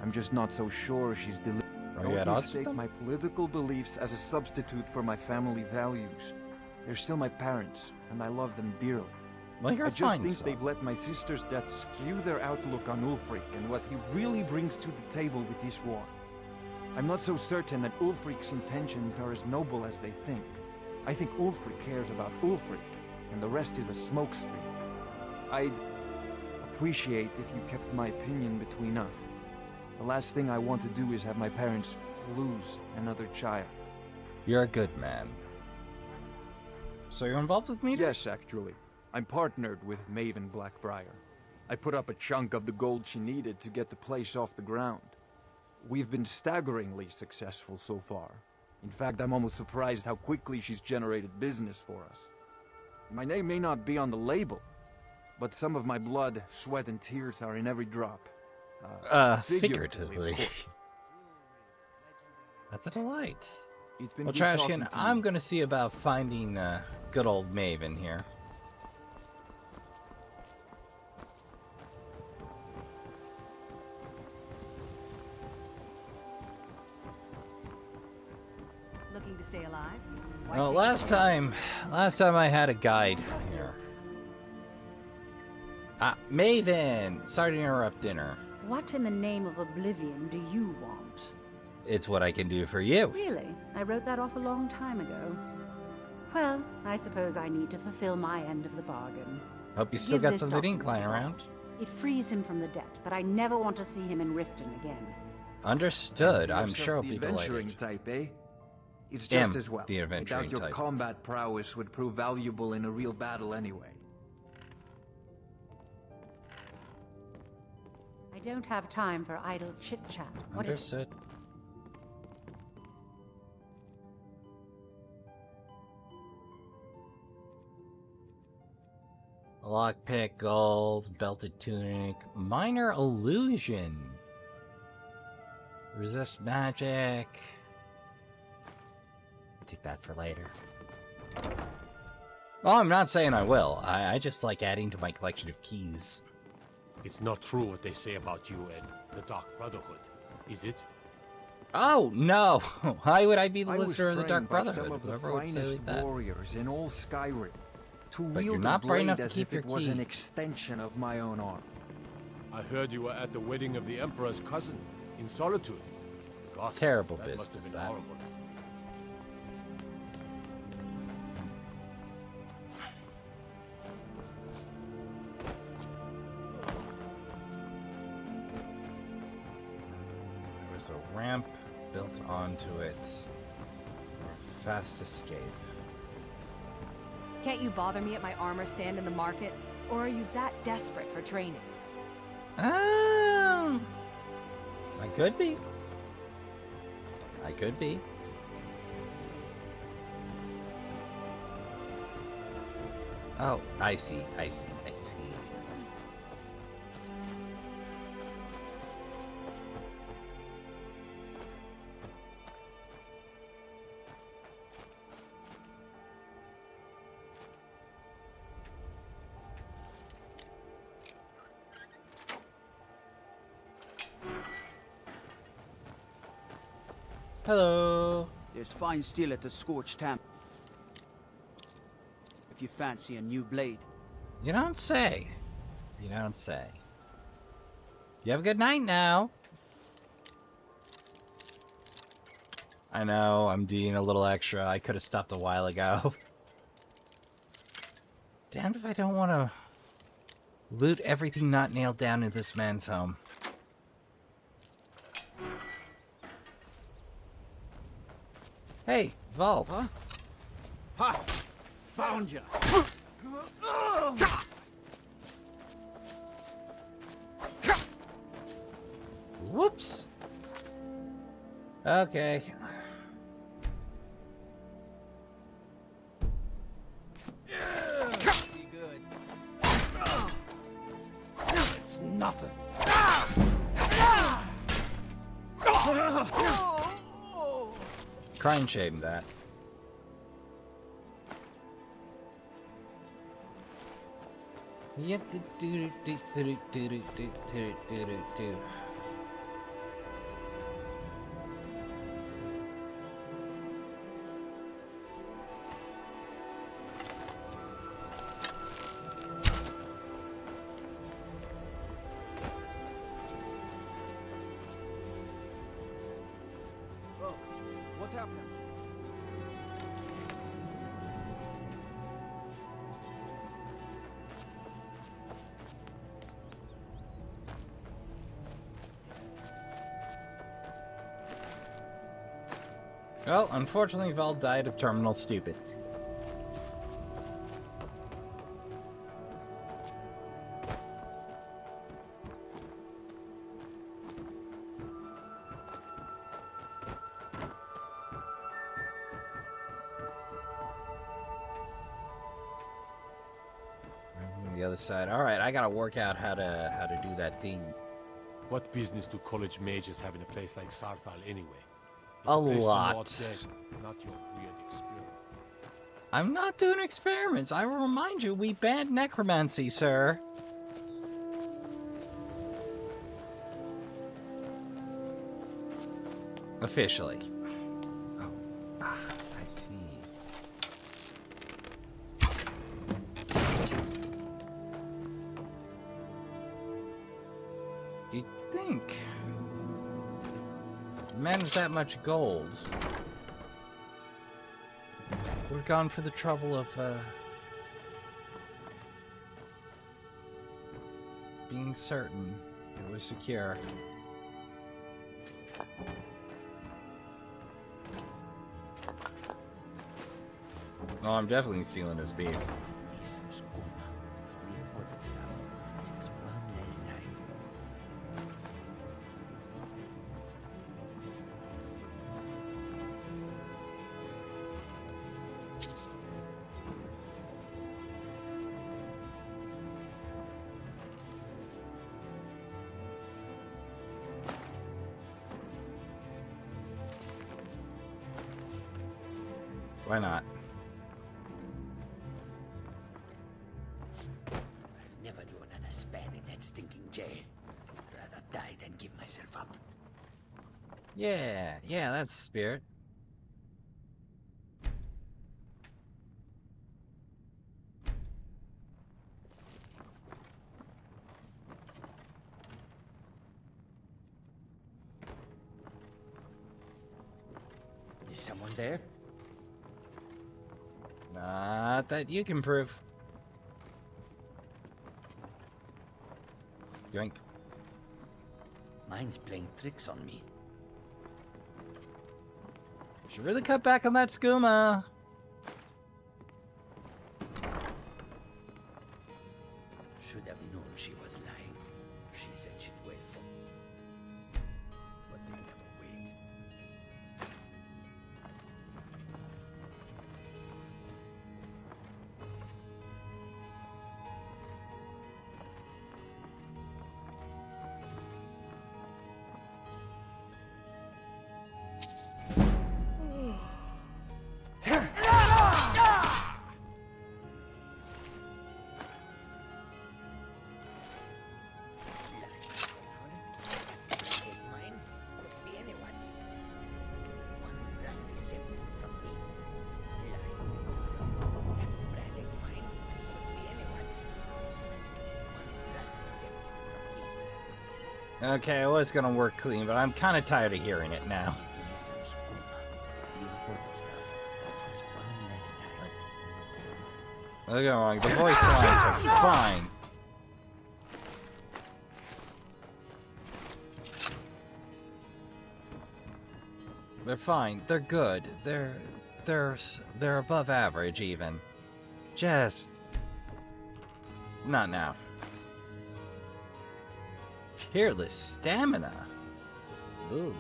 I'm just not so sure she's Are you at Don't odds with mistake them? my political beliefs as a substitute for my family values. They're still my parents, and I love them dearly. Well, you're I just fine, think son. they've let my sister's death skew their outlook on Ulfric and what he really brings to the table with this war. I'm not so certain that Ulfric's intentions are as noble as they think. I think Ulfric cares about Ulfric, and the rest is a smokescreen. I'd appreciate if you kept my opinion between us. The last thing I want to do is have my parents lose another child. You're a good man. So you're involved with me? Yes, actually. I'm partnered with Maven Blackbriar. I put up a chunk of the gold she needed to get the place off the ground. We've been staggeringly successful so far. In fact, I'm almost surprised how quickly she's generated business for us. My name may not be on the label, but some of my blood, sweat, and tears are in every drop. Figuratively. of course. That's a delight. It's been Well, good talking Trashkin, to I'm you. gonna see about finding good old Maven here. Looking to stay alive? Why Well, take last time I had a guide here. Maven! Sorry to interrupt dinner. What in the name of oblivion do you want? It's what I can do for you. Really? I wrote that off a long time ago. Well, I suppose I need to fulfill my end of the bargain. Hope you still Give got this some ink document lying to around. Vault. It frees him from the debt, but I never want to see him in Riften again. Understood. I'm Fancy sure he'll yourself be the adventuring delighted. type, eh? It's just Am as well. the I adventuring doubt your type. combat prowess would prove valuable in a real battle anyway. I don't have time for idle chit-chat. What is it? Understood. Lockpick, gold, belted tunic, minor illusion. Resist magic. Take that for later. Well, I'm not saying I will. I just like adding to my collection of keys. It's not true what they say about you and the Dark Brotherhood, is it? Oh, no! Why would I be the I was listener of the Dark trained by Brotherhood? some of the Whoever would say finest like that. warriors in all Skyrim. To But wield you're not a brave blade enough to as keep if your it was key. an extension of my own arm. I heard you were at the wedding of the Emperor's cousin in Solitude. Gosh, Terrible that must have business, been that. horrible. There was a ramp built onto it for a fast escape. Can't you bother me at my armor stand in the market? Or are you that desperate for training? I could be. I could be. Oh, I see, I see, I see. Hello. There's fine steel at the Scorched Hammer. If you fancy a new blade. You don't say. You don't say. You have a good night now. I know, I'm doing a little extra. I could have stopped a while ago. Damned if I don't want to loot everything not nailed down in this man's home. Hey, Vault. Huh? Ha! Found ya! Whoops. Okay. Be good. It's nothing. Crime shame that. Yeah, do. Oh, what happened? Well, unfortunately, Val died of terminal stupid. The other side. All right, I gotta work out how to do that thing. What business do college mages have in a place like Sarthal anyway? It's A place for lot. not dead, not your weird experiments. I'm not doing experiments. I will remind you, we banned necromancy, sir. Officially. Oh, I see. You'd think think manage that much gold. Would have gone for the trouble of being certain it was secure. Oh, I'm definitely stealing his beef. Why not? I'll never do another span in that stinking jail. Rather die than give myself up. Yeah, that's the spirit. Is someone there? Not that you can prove. Yoink. Mine's playing tricks on me. Should really cut back on that skooma. Should have known she was lying. She said she'd wait for me. But they never wait. Okay, I was gonna work clean, but I'm kind of tired of hearing it now. Don't get me wrong, the voice lines are fine. They're fine. They're good. They're above average even. Just not now. Fearless stamina. Ooh.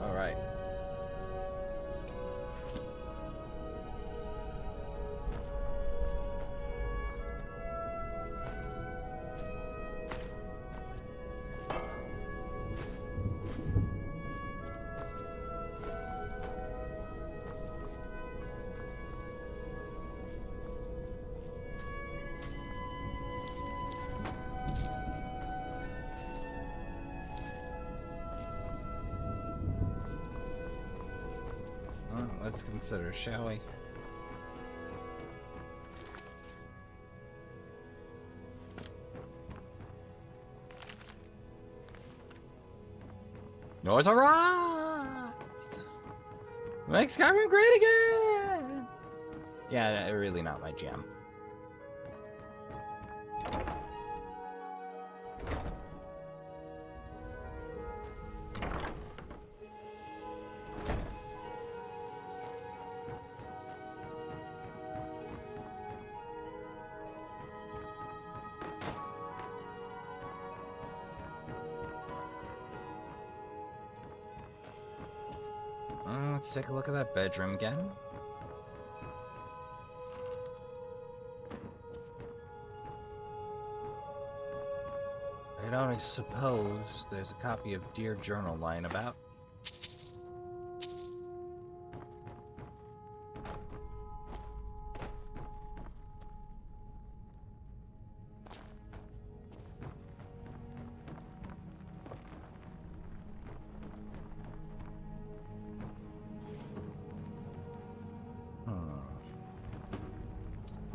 All right. Let's consider, shall we? Noise arise! Make Skyrim great again! Yeah, really not my jam. Let's take a look at that bedroom again. I don't suppose there's a copy of Dear Journal lying about.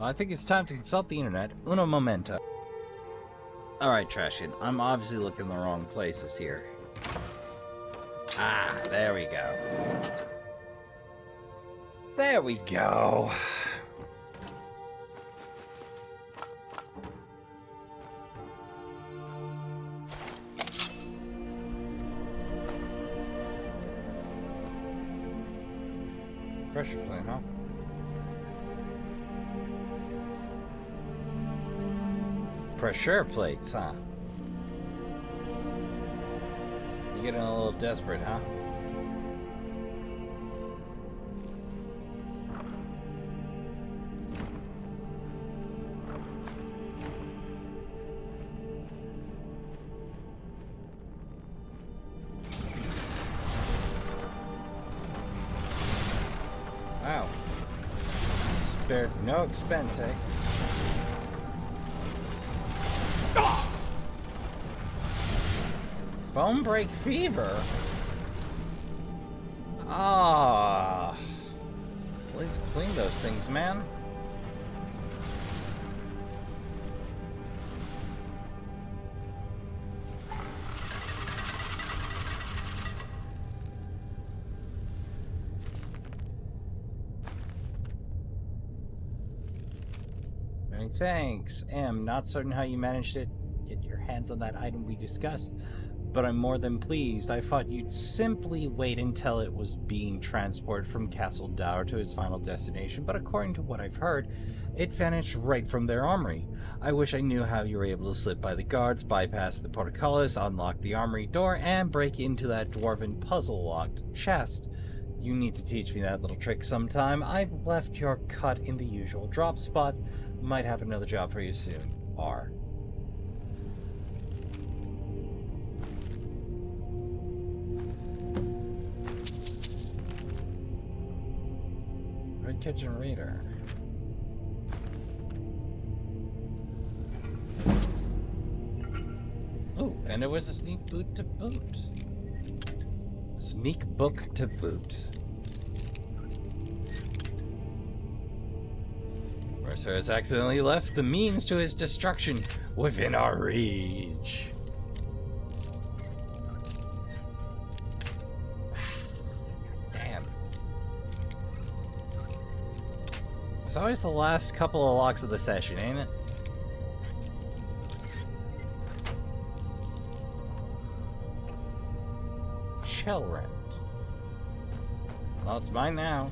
I think it's time to consult the internet. Uno momento. Alright, Trashian, I'm obviously looking in the wrong places here. Ah, there we go. There we go. Pressure plane, huh? Pressure plates, huh? You're getting a little desperate, huh? Wow. Spared no expense, eh? Foam break fever? Ah. Please clean those things, man. Many thanks. Not certain how you managed to get your hands on that item we discussed, but I'm more than pleased. I thought you'd simply wait until it was being transported from Castle Dower to its final destination, but according to what I've heard, it vanished right from their armory. I wish I knew how you were able to slip by the guards, bypass the portcullis, unlock the armory door, and break into that dwarven puzzle-locked chest. You need to teach me that little trick sometime. I've left your cut in the usual drop spot. Might have another job for you soon. R. Red Kitchen Reader. Oh, and it was a sneak boot to boot. Sneak book to boot. Mercer has accidentally left the means to his destruction within our reach. Damn. It's always the last couple of locks of the session, ain't it? Shell rent. Well, it's mine now.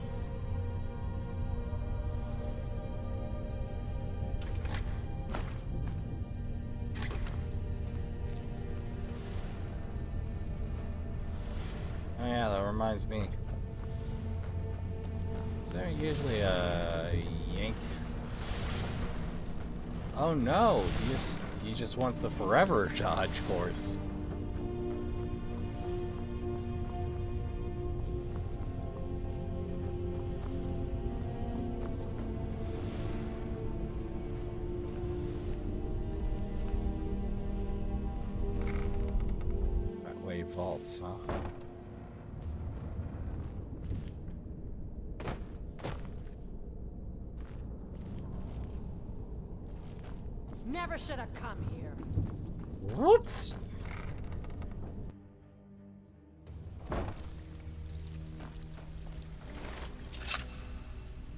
Oh yeah, that reminds me. Is there usually a yank? Oh no, he just wants the forever dodge course. Vaults, huh? Never should have come here. Whoops!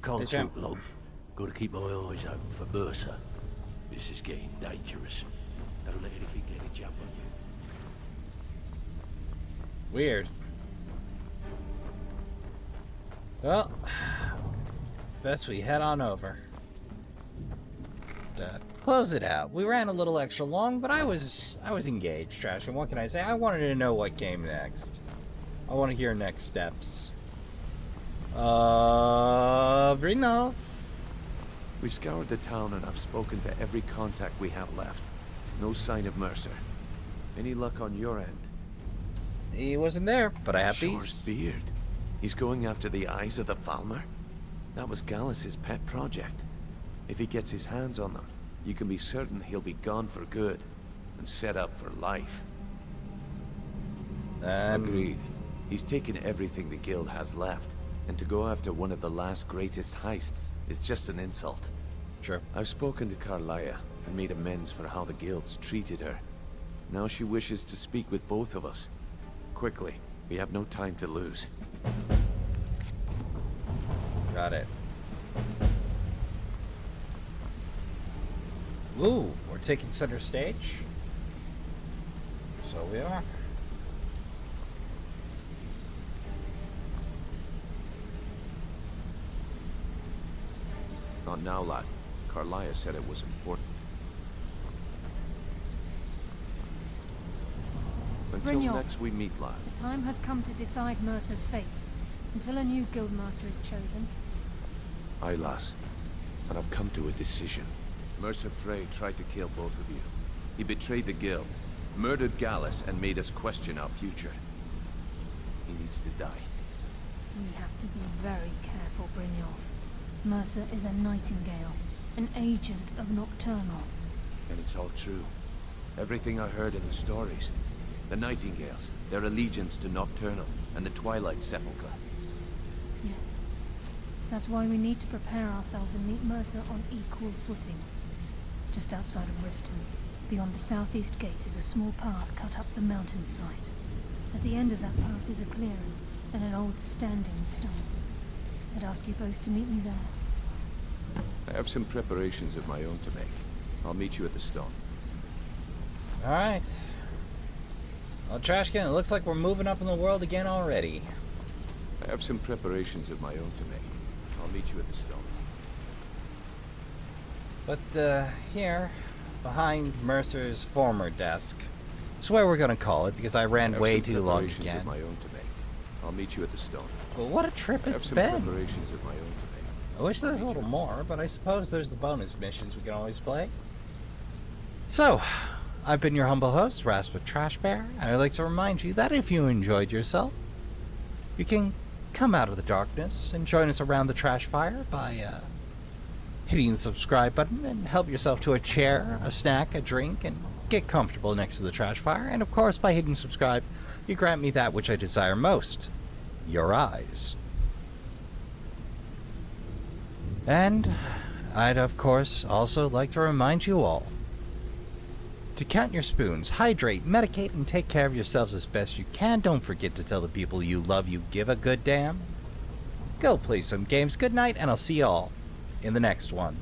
Can't talk long. Got to keep my eyes open for Mercer. This is getting dangerous. Don't let anything get a jump on you. Weird. Well, best we head on over. Close it out. We ran a little extra long, but I was engaged, Trash, and what can I say? I wanted to know what came next. I want to hear next steps. Brynolf. We've scoured the town and I've spoken to every contact we have left. No sign of Mercer. Any luck on your end? He wasn't there, but I have Shore's these. beard. He's going after the eyes of the Falmer? That was Gallus's pet project. If he gets his hands on them, you can be certain he'll be gone for good and set up for life. Agreed. He's taken everything the guild has left, and to go after one of the last greatest heists is just an insult. Sure. I've spoken to Carlia and made amends for how the guilds treated her. Now she wishes to speak with both of us. Quickly, we have no time to lose. Got it. Ooh, we're taking center stage. So we are. Not now, lad. Carlia said it was important. Until Brynjolf, next we meet, lad. the time has come to decide Mercer's fate. Until a new guildmaster is chosen. Aye, lass. And I've come to a decision. Mercer Frey tried to kill both of you. He betrayed the guild, murdered Gallus, and made us question our future. He needs to die. We have to be very careful, Brynjolf. Mercer is a nightingale, an agent of Nocturnal. And it's all true. Everything I heard in the stories. The Nightingales, their allegiance to Nocturnal, and the Twilight Sepulchre. Yes. That's why we need to prepare ourselves and meet Mercer on equal footing. Just outside of Riften, beyond the southeast gate, is a small path cut up the mountainside. At the end of that path is a clearing, and an old standing stone. I'd ask you both to meet me there. I have some preparations of my own to make. I'll meet you at the stone. Alright. Well, Trashkin, it looks like we're moving up in the world again already. I have some preparations of my own to make. I'll meet you at the stone. But, here, behind Mercer's former desk, it's where we're gonna call it, because I ran way too long again. Of my own to make. I'll meet you at the stone. Well, what a trip it's been! I have some preparations of my own to make. I wish there was a little more, but I suppose there's the bonus missions we can always play. So, I've been your humble host, Rasp with Trash Bear, and I'd like to remind you that if you enjoyed yourself, you can come out of the darkness and join us around the trash fire by hitting the subscribe button and help yourself to a chair, a snack, a drink, and get comfortable next to the trash fire. And of course, by hitting subscribe, you grant me that which I desire most, your eyes. And I'd of course also like to remind you all to count your spoons, hydrate, medicate, and take care of yourselves as best you can. Don't forget to tell the people you love you give a good damn. Go play some games. Good night, and I'll see y'all in the next one.